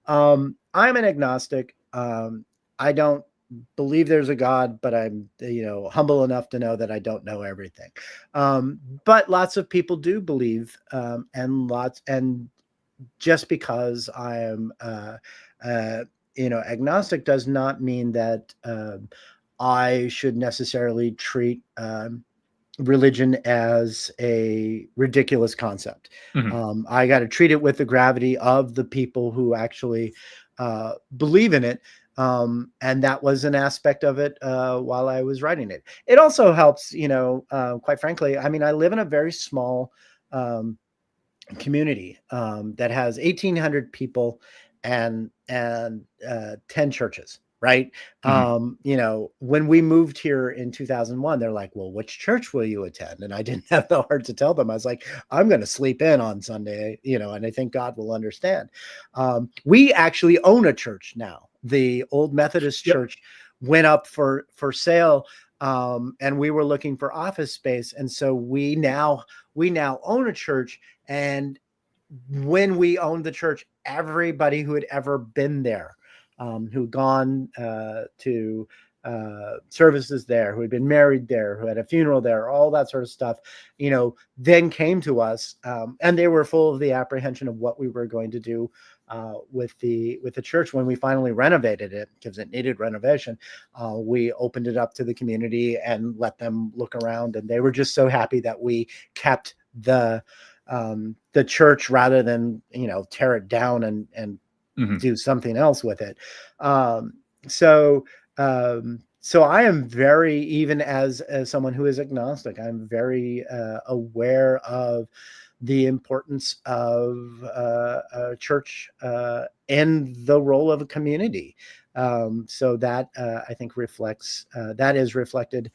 B: I'm an agnostic. I don't believe there's a God, but I'm humble enough to know that I don't know everything. But lots of people do believe, and just because I am agnostic does not mean that I should necessarily treat religion as a ridiculous concept.
A: Mhm.
B: I got to treat it with the gravity of the people who actually believe in it. And that was an aspect of it while I was writing it. It also helps, quite frankly. I mean, I live in a very small um, community that has 1,800 people and 10 churches, right?
A: Mhm.
B: When we moved here in 2001, they're like, well, which church will you attend? And I didn't have the heart to tell them. I was like, I'm going to sleep in on Sunday, and I think God will understand. We actually own a church now. The old Methodist
A: Yep.
B: church went up for sale, and we were looking for office space. And so we now own a church. And when we owned the church, everybody who had ever been there, who'd gone to services there, who had been married there, who had a funeral there, all that sort of stuff, then came to us, and they were full of the apprehension of what we were going to do with the church when we finally renovated it, because it needed renovation. We opened it up to the community and let them look around, and they were just so happy that we kept the church rather than tear it down and
A: Mhm.
B: do something else with it. Um, so I am very, even as someone who is agnostic, I'm very aware of the importance of a church and the role of a community. So that I think that is reflected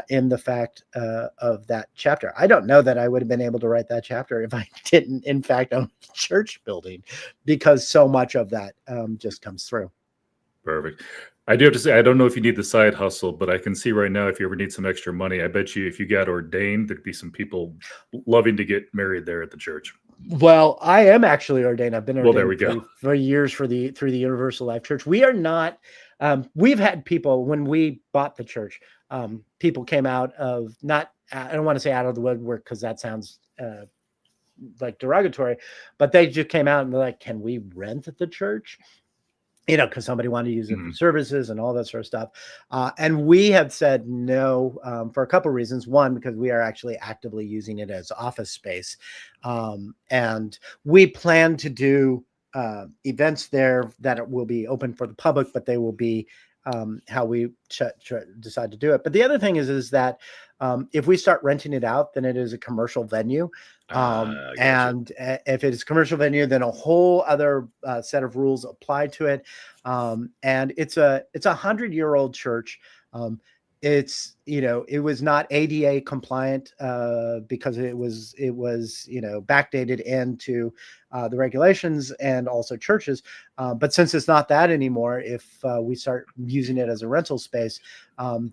B: in the fact of that chapter. I don't know that I would have been able to write that chapter if I didn't, in fact, own a church building, because so much of that just comes through.
A: Perfect. I do have to say, I don't know if you need the side hustle, but I can see right now if you ever need some extra money, I bet you if you got ordained, there'd be some people loving to get married there at the church.
B: Well, I am actually ordained. I've been
A: Well, there
B: ordained
A: we go.
B: for years through the Universal Life Church. We are not. We've had people when we bought the church. People came out of not. I don't want to say out of the woodwork because that sounds like derogatory, but they just came out and they're like, "Can we rent the church?" Because somebody wanted to use it for services and all that sort of stuff. And we have said no for a couple of reasons. One, because we are actually actively using it as office space. And we plan to do events there that will be open for the public, but they will be how we decide to do it. But the other thing is that if we start renting it out, then it is a commercial venue.
A: Gotcha.
B: And if it is commercial venue, then a whole other set of rules apply to it. And it's a 100-year-old church. It was not ADA compliant because it was backdated into the regulations and also churches. But since it's not that anymore, if we start using it as a rental space,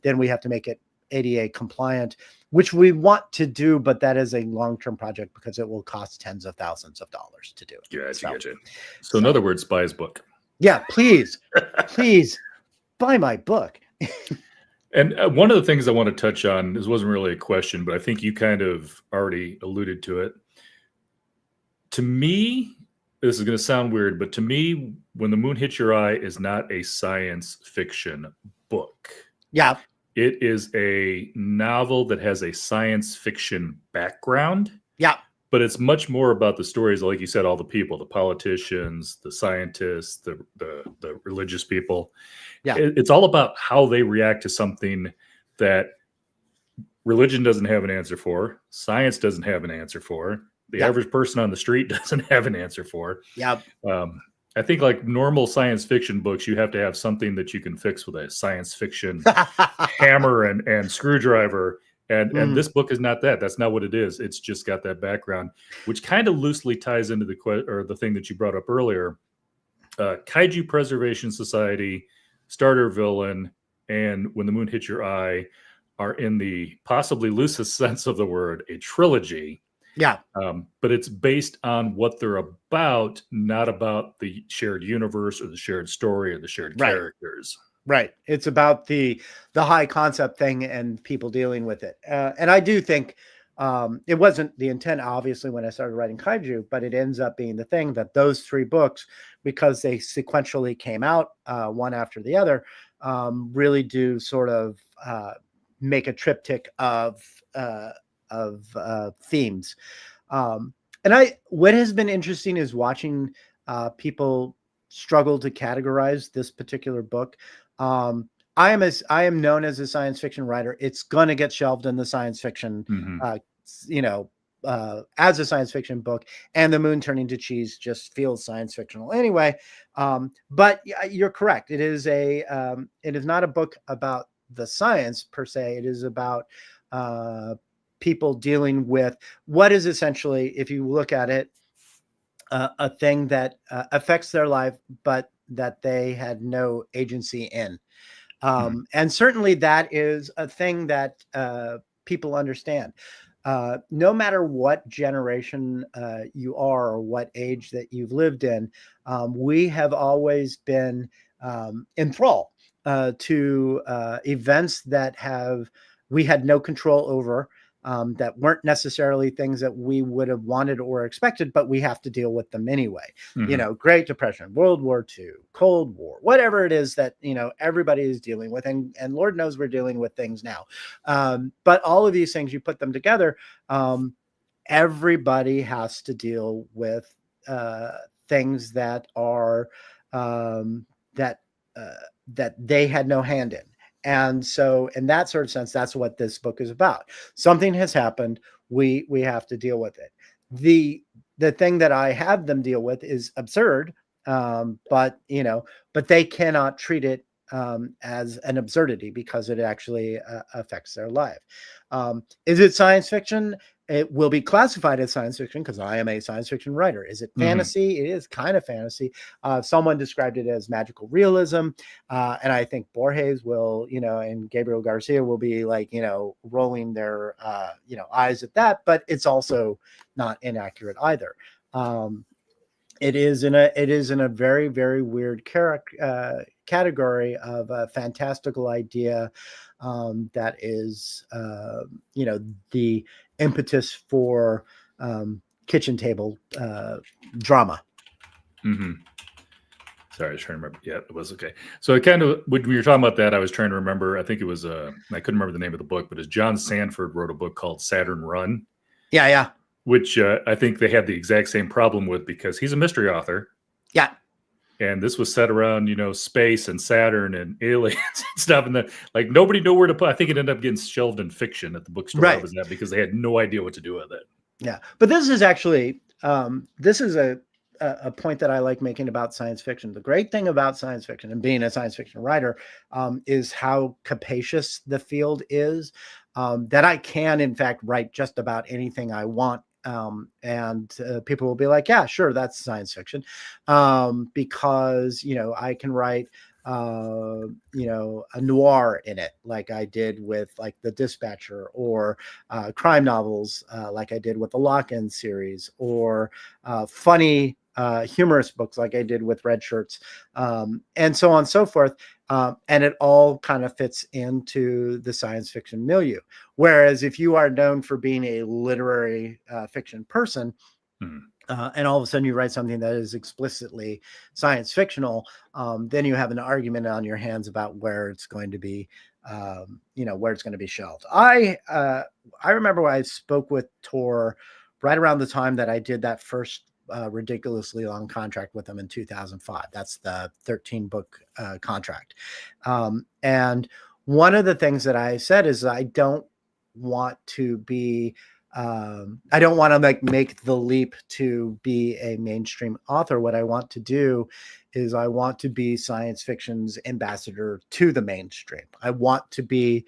B: then we have to make it ADA compliant, which we want to do, but that is a long-term project because it will cost tens of thousands of dollars to do it.
A: Gotcha. So in other words, buy his book.
B: Yeah, please buy my book.
A: And one of the things I want to touch on, this wasn't really a question, but I think you kind of already alluded to it. To me, this is going to sound weird, but to me, When the Moon Hits Your Eye is not a science fiction book.
B: Yeah.
A: It is a novel that has a science fiction background.
B: Yeah.
A: But it's much more about the stories, like you said, all the people, the politicians, the scientists, the religious people.
B: Yeah.
A: It's all about how they react to something that religion doesn't have an answer for, science doesn't have an answer for, the average person on the street doesn't have an answer for.
B: Yeah.
A: I think like normal science fiction books, you have to have something that you can fix with a science fiction hammer and screwdriver. And this book is not that. That's not what it is. It's just got that background, which kind of loosely ties into the thing that you brought up earlier. Kaiju Preservation Society, Starter Villain, and When the Moon Hits Your Eye are in the possibly loosest sense of the word, a trilogy.
B: Yeah.
A: But it's based on what they're about, not about the shared universe or the shared story or the shared characters.
B: Right. It's about the high concept thing and people dealing with it. And I do think it wasn't the intent, obviously, when I started writing Kaiju, but it ends up being the thing that those three books, because they sequentially came out one after the other, really do sort of make a triptych of themes. And what has been interesting is watching people struggle to categorize this particular book. I am known as a science fiction writer. It's going to get shelved in the science fiction, as a science fiction book, and The Moon Turning to Cheese just feels science fictional anyway. But you're correct. It is not a book about the science per se. It is about people dealing with what is essentially, if you look at it, a thing that affects their life, but that they had no agency in. And certainly that is a thing that people understand. No matter what generation you are or what age that you've lived in, we have always been enthralled to events that we had no control over. That weren't necessarily things that we would have wanted or expected, but we have to deal with them anyway. Great Depression, World War II, Cold War, whatever it is that, everybody is dealing with. And Lord knows we're dealing with things now. But all of these things, you put them together, everybody has to deal with things that are that they had no hand in. And so in that sort of sense, that's what this book is about. Something has happened. We have to deal with it. The thing that I have them deal with is absurd, but they cannot treat it as an absurdity because it actually affects their life. Is it science fiction? It will be classified as science fiction because I am a science fiction writer. Is it fantasy? It is kind of fantasy. Someone described it as magical realism. And I think Borges will, and Gabriel Garcia will be like, rolling their, eyes at that, but it's also not inaccurate either. Um, it is in a very, very weird category of a fantastical idea that is the impetus for kitchen table drama.
A: Hmm. Sorry, I was trying to remember. Yeah, it was okay. So it kind of, when we were talking about that, I was trying to remember. I think it was I couldn't remember the name of the book, but it's John Sanford wrote a book called Saturn Run,
B: Yeah.
A: which I think they had the exact same problem with, because he's a mystery author.
B: Yeah.
A: And this was set around, space and Saturn and aliens and stuff. And like nobody knew where to put. I think it ended up getting shelved in fiction at the bookstore I
B: Right.
A: was at, because they had no idea what to do with it.
B: Yeah. But this is actually this is a point that I like making about science fiction. The great thing about science fiction and being a science fiction writer is how capacious the field is. That I can, in fact, write just about anything I want. And people will be like, yeah, sure, that's science fiction. Because, I can write, a noir in it, like I did with like The Dispatcher, or crime novels, like I did with the Lock-In series, or funny, humorous books like I did with Red Shirts, and so on and so forth. And it all kind of fits into the science fiction milieu. Whereas if you are known for being a literary fiction person, and all of a sudden you write something that is explicitly science fictional, then you have an argument on your hands about where it's going to be, where it's going to be shelved. I remember when I spoke with Tor right around the time that I did that first ridiculously long contract with them in 2005. That's the 13-book contract. And one of the things that I said is I don't want to be I don't want to make the leap to be a mainstream author. What I want to do is I want to be science fiction's ambassador to the mainstream. I want to be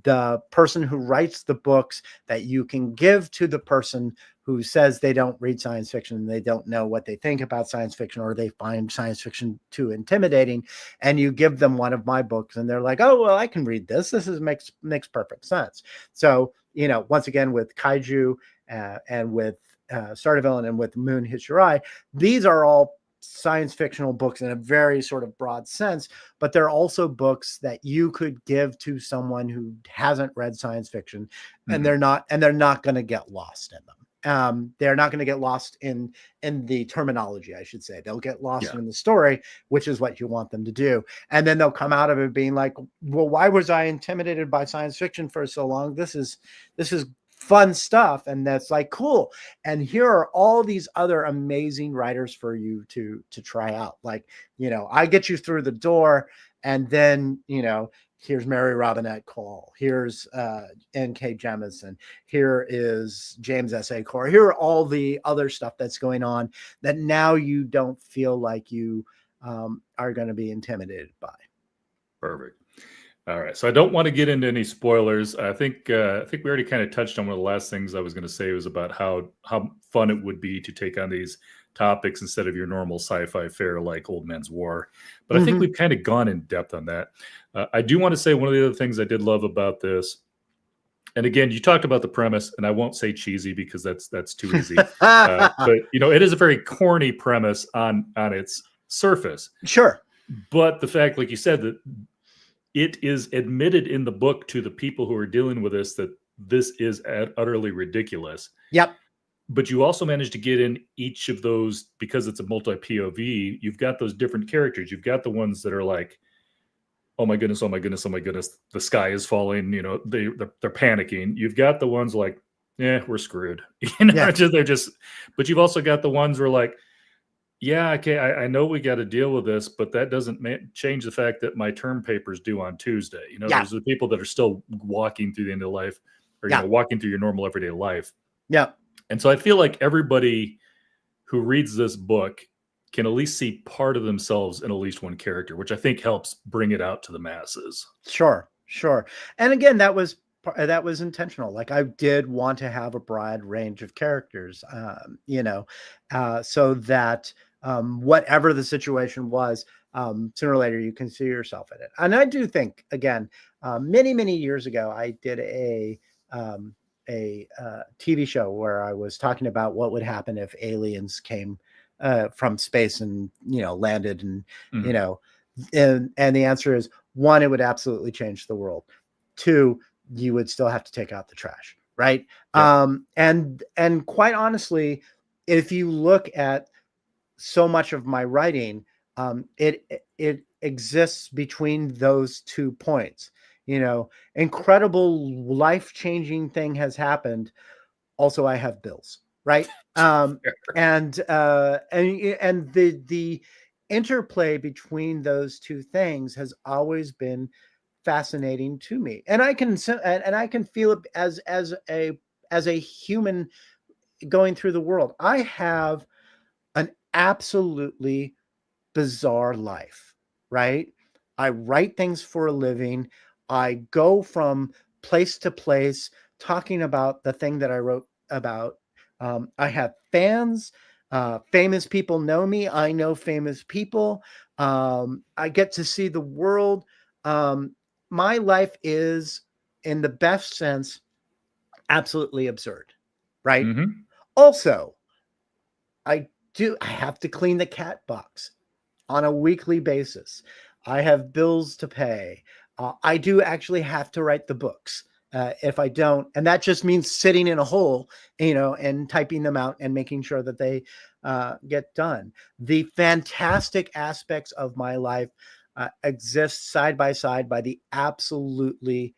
B: the person who writes the books that you can give to the person who says they don't read science fiction and they don't know what they think about science fiction, or they find science fiction too intimidating, and you give them one of my books and they're like, oh, well, I can read this. This makes perfect sense. So, once again, with Kaiju and with Starter Villain and with Moon Hits Your Eye, these are all science fictional books in a very sort of broad sense, but they're also books that you could give to someone who hasn't read science fiction, and they're not going to get lost in them. They're not going to get lost in the terminology, I should say. They'll get lost in the story, which is what you want them to do. And then they'll come out of it being like, well, why was I intimidated by science fiction for so long? This is fun stuff. And that's like, cool. And here are all these other amazing writers for you to try out. Like, I get you through the door, and then, here's Mary Robinette Kowal. Here's N.K. Jemisin. Here is James S.A. Corr. Here are all the other stuff that's going on that now you don't feel like you are going to be intimidated by.
A: Perfect. All right. So I don't want to get into any spoilers. I think we already kind of touched on one of the last things I was going to say, was about how fun it would be to take on these topics instead of your normal sci-fi fare like Old Man's War. But I think we've kind of gone in depth on that. I do want to say one of the other things I did love about this, and again, you talked about the premise, and I won't say cheesy because that's too easy. But it is a very corny premise on its surface.
B: Sure.
A: But the fact, like you said, that it is admitted in the book to the people who are dealing with this that this is utterly ridiculous.
B: Yep.
A: But you also manage to get in each of those, because it's a multi-POV, you've got those different characters. You've got the ones that are like, oh my goodness, oh my goodness, oh my goodness, the sky is falling, they're panicking. You've got the ones like, yeah, we're screwed. They're just, but you've also got the ones who are like, yeah, okay, I know we got to deal with this, but that doesn't change the fact that my term paper's due on Tuesday. Those are the people that are still walking through the end of life, or walking through your normal everyday life.
B: Yeah.
A: And so I feel like everybody who reads this book can at least see part of themselves in at least one character, which I think helps bring it out to the masses.
B: Sure. And again, that was intentional. Like, I did want to have a broad range of characters, so that whatever the situation was, sooner or later you can see yourself in it. And I do think, again, many years ago, I did a TV show where I was talking about what would happen if aliens came from space and landed, and
A: Mhm.
B: and the answer is, one, it would absolutely change the world. Two, you would still have to take out the trash, right?
A: Yep.
B: And quite honestly, if you look at so much of my writing, it exists between those 2 points. Incredible life-changing thing has happened. Also, I have bills, right? And the interplay between those two things has always been fascinating to me, and I can feel it as a human going through the world. I have an absolutely bizarre life, right? I write things for a living. I go from place to place talking about the thing that I wrote about. I have fans. Famous people know me. I know famous people. I get to see the world. My life is, in the best sense, absolutely absurd, right?
A: Mhm.
B: Also, I have to clean the cat box on a weekly basis. I have bills to pay. I do actually have to write the books. If I don't, and that just means sitting in a hole, and typing them out and making sure that they get done. The fantastic aspects of my life exist side by side by the absolutely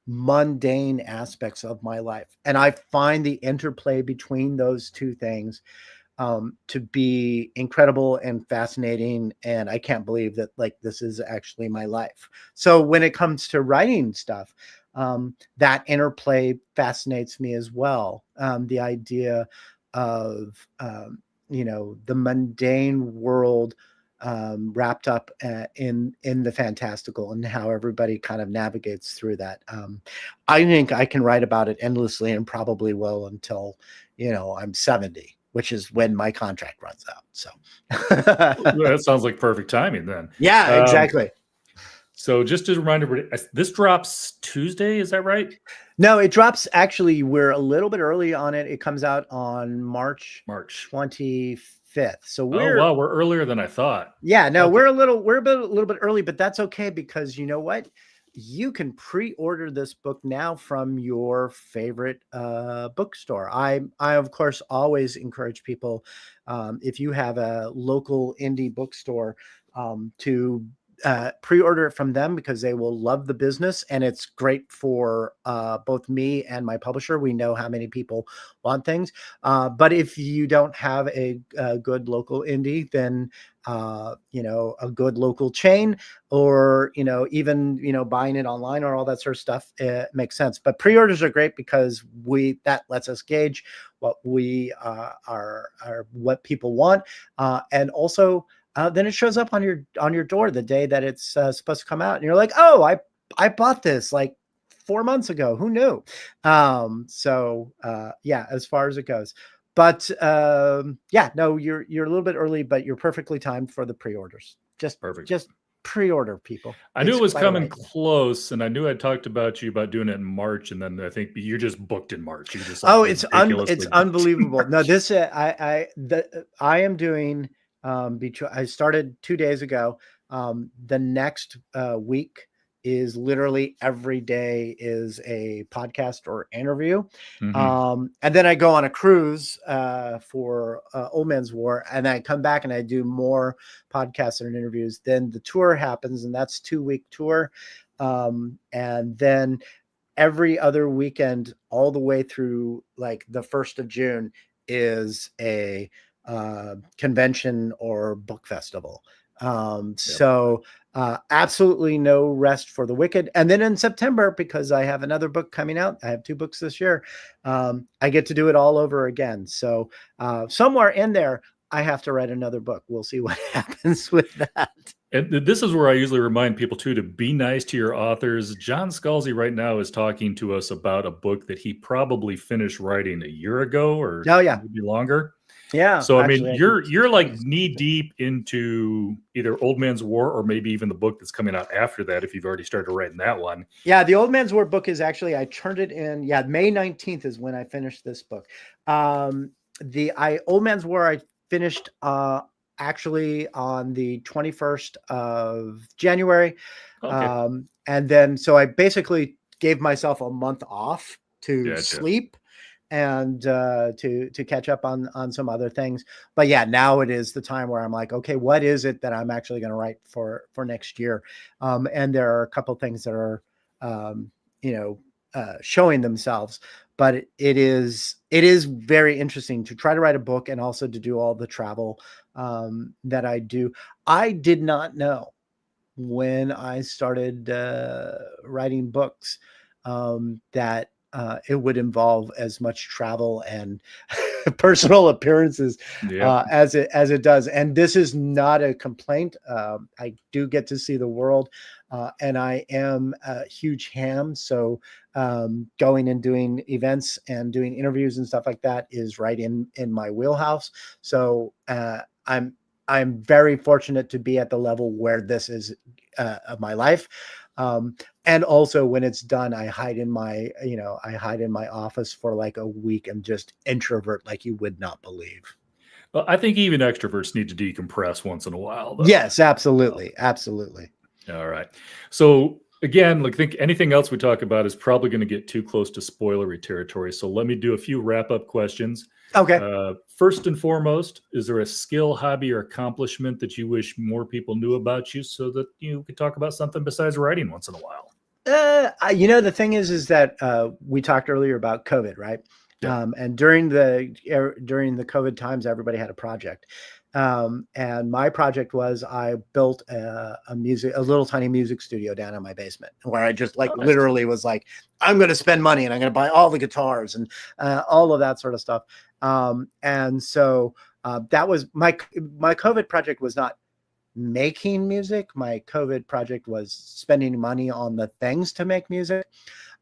B: mundane aspects of my life. And I find the interplay between those two things to be incredible and fascinating. And I can't believe that this is actually my life. So when it comes to writing stuff, that interplay fascinates me as well. The idea of, the mundane world wrapped up in the fantastical, and how everybody kind of navigates through that. I think I can write about it endlessly, and probably will until, I'm 70, which is when my contract runs out. So,
A: Well, that sounds like perfect timing then.
B: yeah, exactly.
A: So just to remind everybody, this drops Tuesday. Is that right?
B: No, it drops. Actually, we're a little bit early on it. It comes out on March
A: March.
B: 25th. So
A: Oh, wow. We're earlier than I thought.
B: yeah, no,
A: Okay.
B: we're a little bit early, but that's okay, because you know what? You can pre-order this book now from your favorite bookstore. I of course always encourage people, if you have a local indie bookstore, to pre-order it from them, because they will love the business, and it's great for both me and my publisher. We know how many people want things. But if you don't have a good local indie, then a good local chain, or even buying it online, or all that sort of stuff, makes sense. But pre-orders are great, because that lets us gauge what we are what people want, and also then it shows up on your door the day that it's supposed to come out, and you're like, oh, I bought this like 4 months ago. Who knew? So yeah, as far as it goes. But yeah, no, you're a little bit early, but you're perfectly timed for the pre-orders.
A: Perfect.
B: Just pre-order, people.
A: I knew
B: It's
A: it was
B: quite all
A: coming
B: right.
A: close, and I knew I talked about you about doing it in March, and then I think you're just booked in March. You're just like
B: Oh,
A: ridiculously
B: it's
A: booked in
B: unbelievable. No,
A: March.
B: this I am doing, I started 2 days ago. The next week is literally every day is a podcast or interview.
A: Mhm.
B: And then I go on a cruise for Old Man's War, and I come back and I do more podcasts and interviews. Then the tour happens, and that's 2-week tour. And then every other weekend all the way through like the 1st of June is a convention or book festival.
A: Yep.
B: So absolutely no rest for the wicked. And then in September, because I have another book coming out, I have 2 books this year, I get to do it all over again. So somewhere in there, I have to write another book. We'll see what happens with that.
A: And this is where I usually remind people too to be nice to your authors. John Scalzi right now is talking to us about a book that he probably finished writing a year ago, or
B: Oh yeah.
A: maybe longer.
B: Yeah,
A: So I mean,
B: actually, I can
A: you're like
B: totally see
A: knee
B: that.
A: deep into either Old Man's War or maybe even the book that's coming out after that if you've already started writing that one.
B: Yeah, the Old Man's War book is actually, I turned it in. Yeah, May 19th is when I finished this book. The Old Man's War I finished actually on the 21st of January.
A: Okay,
B: And then so I basically gave myself a month off to
A: gotcha.
B: sleep and to catch up on some other things. But yeah, now it is the time where I'm like, okay, what is it that I'm actually going to write for next year? And there are a couple things that are um, you know showing themselves. But it is very interesting to try to write a book and also to do all the travel that I do. I did not know when I started writing books that it would involve as much travel and personal appearances
A: Yep.
B: as it does. And this is not a complaint. I do get to see the world, and I am a huge ham. So going and doing events and doing interviews and stuff like that is right in my wheelhouse. So I'm very fortunate to be at the level where this is of my life. And also when it's done, I hide in my office for like a week and just introvert like you would not believe.
A: Well, I think even extroverts need to decompress once in a while, though.
B: Yes, absolutely. Absolutely.
A: All right. So again, like think anything else we talk about is probably going to get too close to spoilery territory. So let me do a few wrap up questions.
B: Okay.
A: First and foremost, is there a skill, hobby, or accomplishment that you wish more people knew about you so that you could talk about something besides writing once in a while?
B: The thing is that we talked earlier about COVID, right?
A: Yeah.
B: And during the COVID times, everybody had a project. And my project was I built a little tiny music studio down in my basement where I just like
A: Oh, nice.
B: literally was like, I'm going to spend money and I'm going to buy all the guitars and all of that sort of stuff. And so that was my COVID project was not making music. My COVID project was spending money on the things to make music.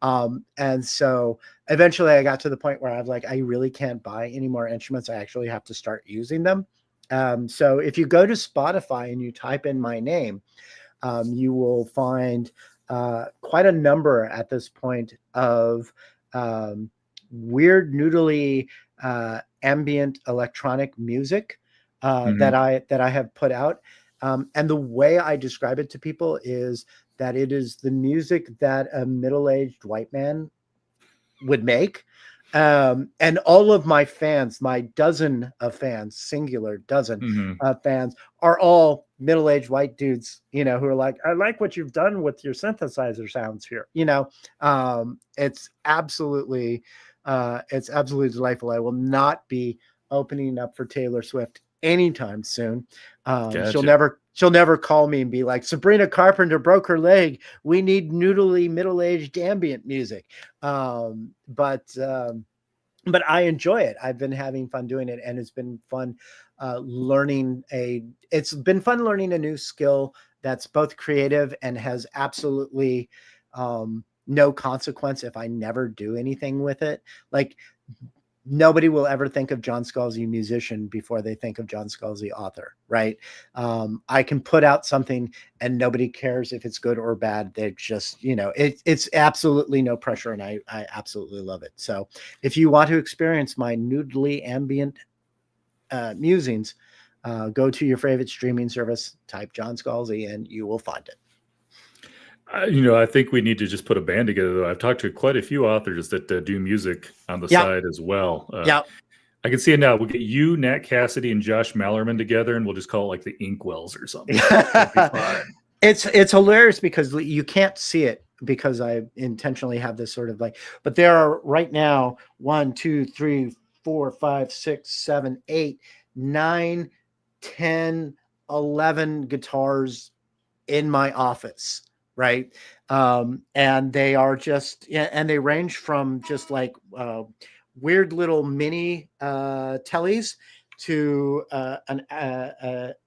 B: And so eventually I got to the point where I was like, I really can't buy any more instruments. I actually have to start using them. So if you go to Spotify and you type in my name, you will find quite a number at this point of weird, noodly, ambient electronic music that I have put out. And the way I describe it to people is that it is the music that a middle-aged white man would make. And all of my fans, my dozen of fans, singular dozen fans, are all middle-aged white dudes, who are like, I like what you've done with your synthesizer sounds here. It's absolutely delightful. I will not be opening up for Taylor Swift anytime soon.
A: Gotcha.
B: She'll never call me and be like, Sabrina Carpenter broke her leg. We need noodly middle-aged ambient music. But I enjoy it. I've been having fun doing it, and it's been fun learning a new skill that's both creative and has absolutely no consequence if I never do anything with it. Like, nobody will ever think of John Scalzi musician before they think of John Scalzi author, right? I can put out something and nobody cares if it's good or bad. They just, it's absolutely no pressure, and I absolutely love it. So if you want to experience my noodly ambient musings, go to your favorite streaming service, type John Scalzi, and you will find it.
A: I think we need to just put a band together, though. I've talked to quite a few authors that do music on the side as well.
B: Yeah.
A: I can see it now. We'll get you, Nat Cassidy, and Josh Mallerman together, and we'll just call it like the Inkwells or something. It'll be fun.
B: It's hilarious because you can't see it because I intentionally have this sort of like, but there are right now 1, 2, 3, 4, 5, 6, 7, 8, 9, 10, 11 guitars in my office, right? And they are and they range from just like weird little mini tellies to an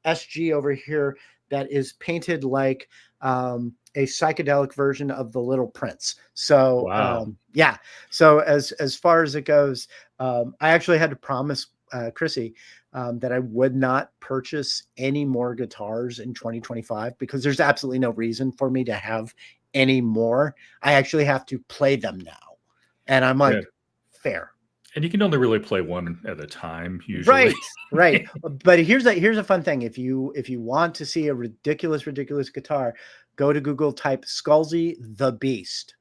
B: SG over here that is painted like a psychedelic version of the Little Prince. So
A: Wow.
B: yeah. So as far as it goes, I actually had to promise Chrissy, that I would not purchase any more guitars in 2025 because there's absolutely no reason for me to have any more. I actually have to play them now. And I'm like, fair.
A: And you can only really play one at a time, usually.
B: Right. But here's a fun thing. If you want to see a ridiculous guitar, go to Google, type Scalzi the Beast,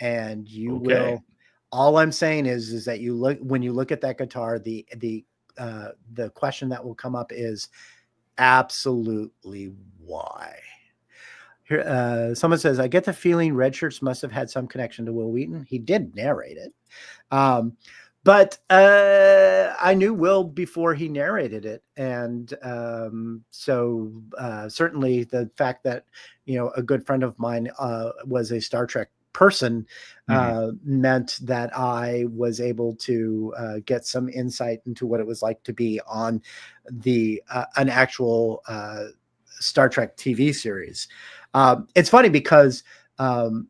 B: and you will. All I'm saying is that when you look at that guitar, the question that will come up is absolutely why. Here, someone says, I get the feeling Red Shirts must have had some connection to Will Wheaton. He did narrate it. But I knew Will before he narrated it. And so certainly the fact that, a good friend of mine was a Star Trek person meant that I was able to get some insight into what it was like to be on an actual Star Trek TV series. It's funny because when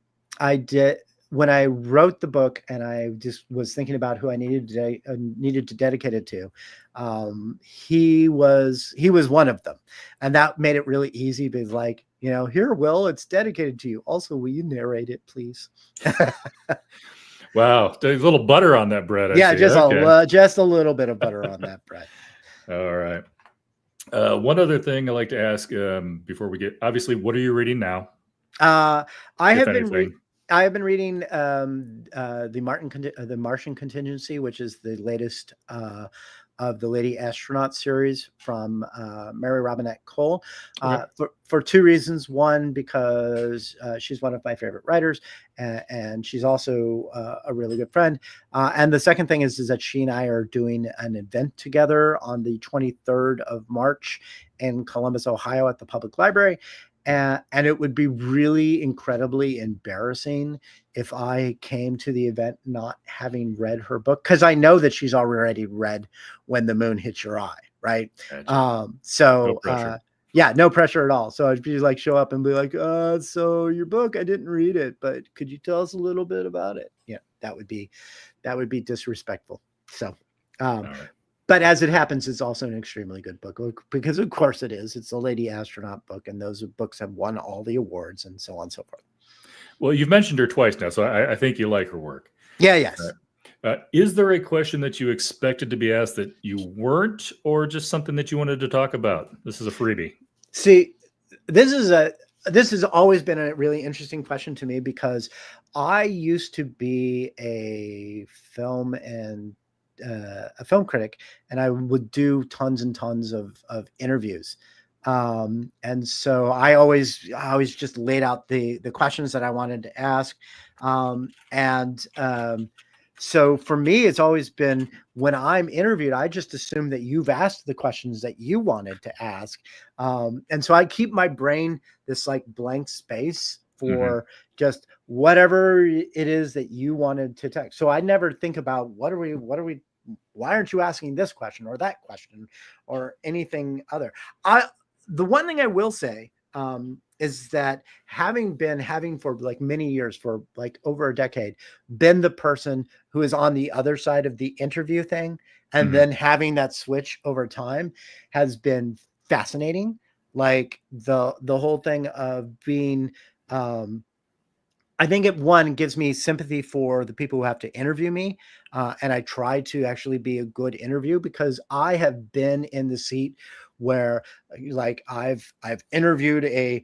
B: I wrote the book and I just was thinking about who I needed to dedicate it to, he was one of them. And that made it really easy because like, here, Will, it's dedicated to you. Also, will you narrate it, please?
A: Wow. There's a little butter on that bread.
B: Just a little bit of butter on that bread.
A: All right. One other thing I like to ask before we get, obviously, what are you reading now?
B: I have been reading the Martian Contingency, which is the latest of the Lady Astronaut series from Mary Robinette Kowal, for two reasons. One, because she's one of my favorite writers, and she's also a really good friend. And the second thing is that she and I are doing an event together on the 23rd of March in Columbus, Ohio, at the public library. And it would be really incredibly embarrassing if I came to the event not having read her book, because I know that she's already read When the Moon Hits Your Eye, right?
A: Gotcha.
B: No pressure at all. So I'd be like, show up and be like, so your book, I didn't read it, but could you tell us a little bit about it? Yeah, that would be disrespectful. So, but as it happens, it's also an extremely good book because, of course, it is. It's a Lady Astronaut book, and those books have won all the awards and so on and so forth.
A: Well, you've mentioned her twice now, so I think you like her work.
B: Yeah, yes.
A: Is there a question that you expected to be asked that you weren't, or just something that you wanted to talk about? This is a freebie.
B: See, this has always been a really interesting question to me because I used to be a film critic, and I would do tons and tons of interviews. And so I always just laid out the questions that I wanted to ask. So for me, it's always been, when I'm interviewed, I just assume that you've asked the questions that you wanted to ask. And so I keep my brain this like blank space for just whatever it is that you wanted to text. So I never think about why aren't you asking this question or that question or anything other? The one thing I will say is that having for like many years, for like over a decade, been the person who is on the other side of the interview thing, and then having that switch over time has been fascinating. Like the whole thing of being, I think it gives me sympathy for the people who have to interview me. And I try to actually be a good interview because I have been in the seat where like I've interviewed a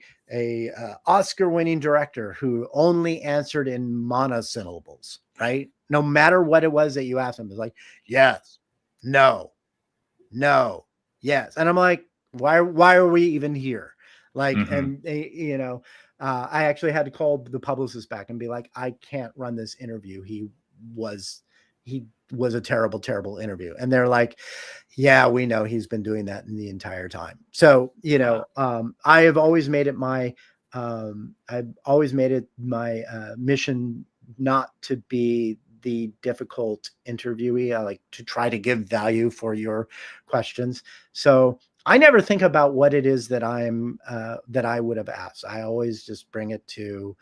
B: Oscar-winning director who only answered in monosyllables, right? No matter what it was that you asked him, it's like, yes, no, yes. And I'm like, why are we even here? Like, and I actually had to call the publicist back and be like, I can't run this interview. He was a terrible, terrible interview. And they're like, yeah, we know he's been doing that in the entire time. So, I have always made it my mission not to be the difficult interviewee. I like to try to give value for your questions. So I never think about what it is that that I would have asked. I always just bring it to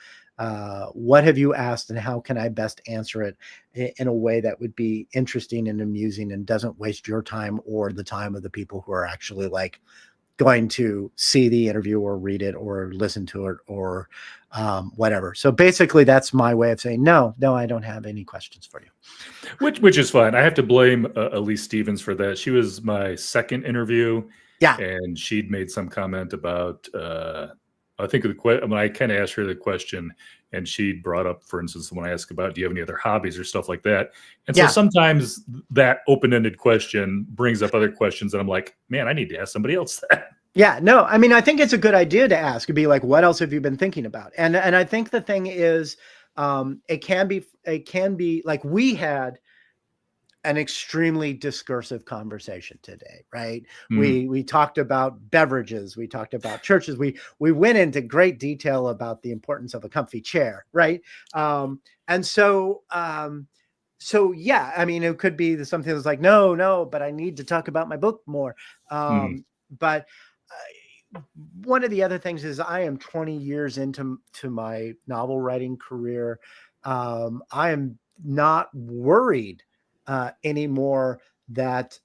B: What have you asked, and how can I best answer it in a way that would be interesting and amusing and doesn't waste your time or the time of the people who are actually like going to see the interview or read it or listen to it or whatever. So basically, that's my way of saying no. I don't have any questions for you.
A: Which is fine. I have to blame Elise Stevens for that. She was my second interview,
B: Yeah.
A: and she'd made some comment about. I think when I kind of asked her the question, and she brought up, for instance, when I asked about, do you have any other hobbies or stuff like that? And so sometimes that open-ended question brings up other questions, and I'm like, man, I need to ask somebody else that.
B: Yeah, no, I mean, I think it's a good idea to ask, be like, what else have you been thinking about? And I think the thing is, it can be like we had an extremely discursive conversation today, right? We talked about beverages, we talked about churches, we went into great detail about the importance of a comfy chair, right? And so yeah, I mean, it could be something that's like, no, but I need to talk about my book more. But one of the other things is I am 20 years into my novel writing career. I am not worried anymore that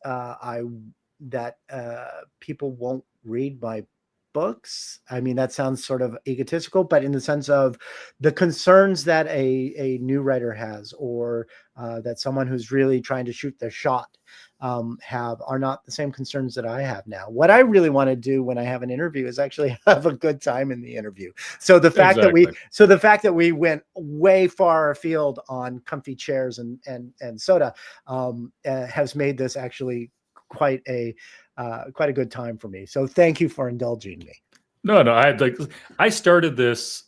B: people won't read my books. I mean, that sounds sort of egotistical, but in the sense of the concerns that a new writer has, or that someone who's really trying to shoot their shot are not the same concerns that I have now. What I really want to do when I have an interview is actually have a good time in the interview. So the fact that we went way far afield on comfy chairs and soda has made this actually quite a good time for me. So thank you for indulging me.
A: No, I started this.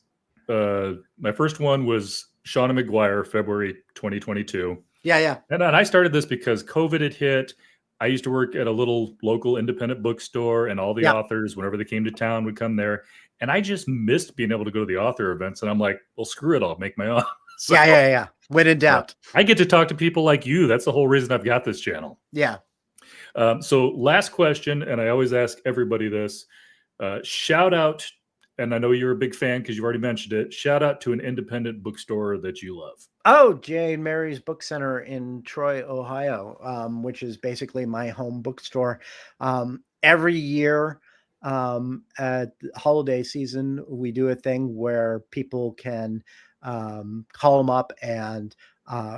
A: My first one was Shauna McGuire, February 2022.
B: Yeah.
A: And I started this because COVID had hit. I used to work at a little local independent bookstore, and all the authors, whenever they came to town, would come there. And I just missed being able to go to the author events. And I'm like, well, screw it, I'll make my own.
B: So, yeah. When in doubt.
A: I get to talk to people like you. That's the whole reason I've got this channel.
B: Yeah.
A: So last question, and I always ask everybody this. Shout out, and I know you're a big fan because you've already mentioned it. Shout out to an independent bookstore that you love.
B: Oh, Jane Mary's Book Center in Troy, Ohio, which is basically my home bookstore. Every year at holiday season, we do a thing where people can call them up and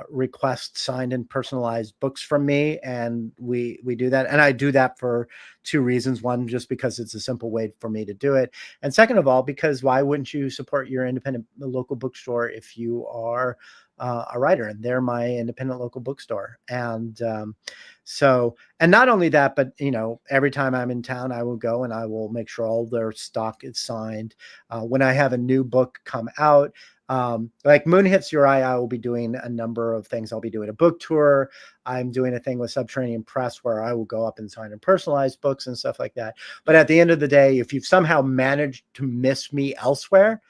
B: request signed and personalized books from me, and we do that. And I do that for two reasons. One, just because it's a simple way for me to do it, and second of all, because why wouldn't you support your independent local bookstore if you are a writer? And they're my independent local bookstore. And and not only that, but every time I'm in town, I will go and I will make sure all their stock is signed. When I have a new book come out, like Moon Hits Your Eye, I will be doing a number of things. I'll be doing a book tour. I'm doing a thing with Subterranean Press where I will go up and sign and personalize books and stuff like that. But at the end of the day, if you've somehow managed to miss me elsewhere,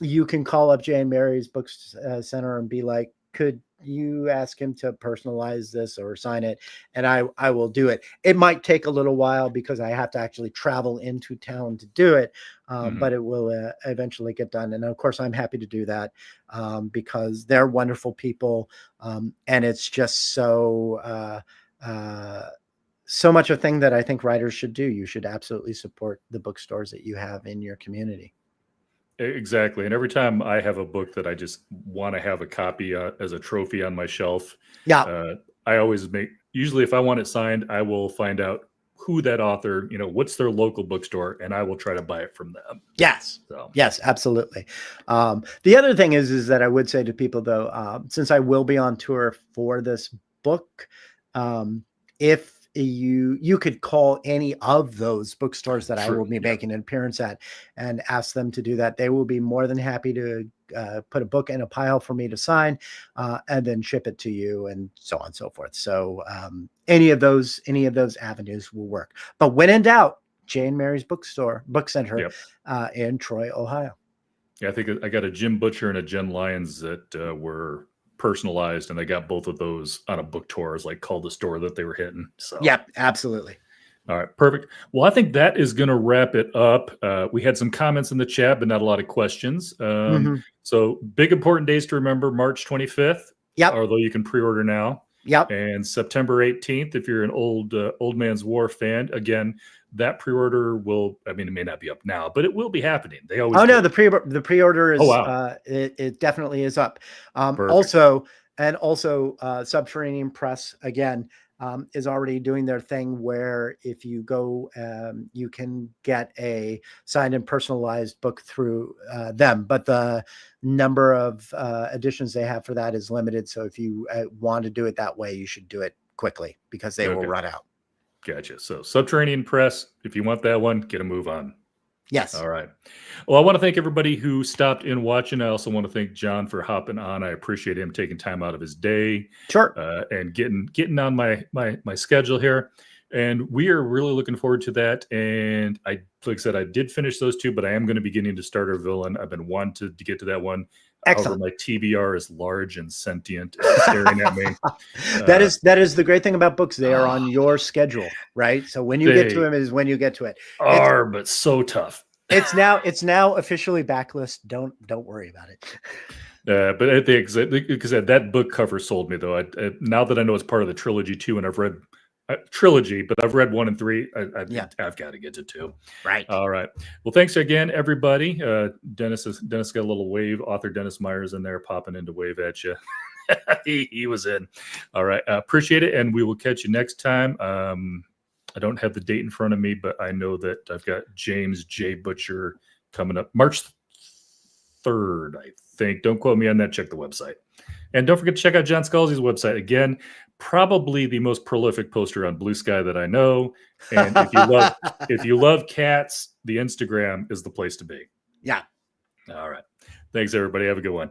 B: you can call up Jane Mary's Book Center and be like, could you ask him to personalize this or sign it? And I will do it. It might take a little while because I have to actually travel into town to do it, but it will eventually get done. And of course, I'm happy to do that because they're wonderful people. And it's just so much a thing that I think writers should do. You should absolutely support the bookstores that you have in your community.
A: Exactly. And every time I have a book that I just want to have a copy as a trophy on my shelf, I always usually if I want it signed, I will find out who that author, what's their local bookstore, and I will try to buy it from them.
B: Yes. So. Yes, absolutely. The other thing is that I would say to people, though, since I will be on tour for this book, if you could call any of those bookstores that I will be making an appearance at and ask them to do that. They will be more than happy to put a book in a pile for me to sign and then ship it to you and so on and so forth. So any of those avenues will work. But when in doubt, Jane Mary's Book Center in Troy, Ohio.
A: Yeah, I think I got a Jim Butcher and a Jen Lyons that were personalized, and they got both of those on a book tour. It's like called the store that they were hitting. So
B: yeah, absolutely.
A: All right, perfect. Well, I think that is going to wrap it up. We had some comments in the chat, but not a lot of questions. So big important days to remember: March 25th,
B: Yep.
A: although you can pre-order now.
B: Yep.
A: And September 18th, if you're an old Man's War fan. Again, that pre-order will, I mean, it may not be up now, but it will be happening. They always
B: no, the pre-order is,
A: oh, wow.
B: It definitely is up.
A: Perfect.
B: Also, Subterranean Press, again, is already doing their thing where if you go, you can get a signed and personalized book through them, but the number of editions they have for that is limited. So if you want to do it that way, you should do it quickly because they will run out.
A: Gotcha. So Subterranean Press, if you want that one, get a move on.
B: Yes.
A: All right. Well, I want to thank everybody who stopped in watching. I also want to thank John for hopping on. I appreciate him taking time out of his day,
B: sure,
A: and getting on my schedule here. And we are really looking forward to that. And like I said, I did finish those two, but I am going to be getting to Starter Villain. I've been wanting to get to that one.
B: Excellent.
A: However, my TBR is large and sentient and staring at me.
B: That is the great thing about books. They are on your schedule, right? So when you get to them is when you get to it.
A: But so tough.
B: It's now officially backlist. Don't worry about it.
A: But I think because that book cover sold me, though. Now that I know it's part of the trilogy too, and I've read trilogy, but I've read 1 and 3. I've got to get to 2.
B: Right.
A: All right. Well, thanks again, everybody. Dennis got a little wave. Author Dennis Myers in there popping into wave at you. he was in. All right. Appreciate it, and we will catch you next time. I don't have the date in front of me, but I know that I've got James J. Butcher coming up March 3rd, I think. Don't quote me on that. Check the website. And don't forget to check out John Scalzi's website. Again, probably the most prolific poster on Blue Sky that I know. And if you love cats, the Instagram is the place to be.
B: Yeah.
A: All right. Thanks, everybody. Have a good one.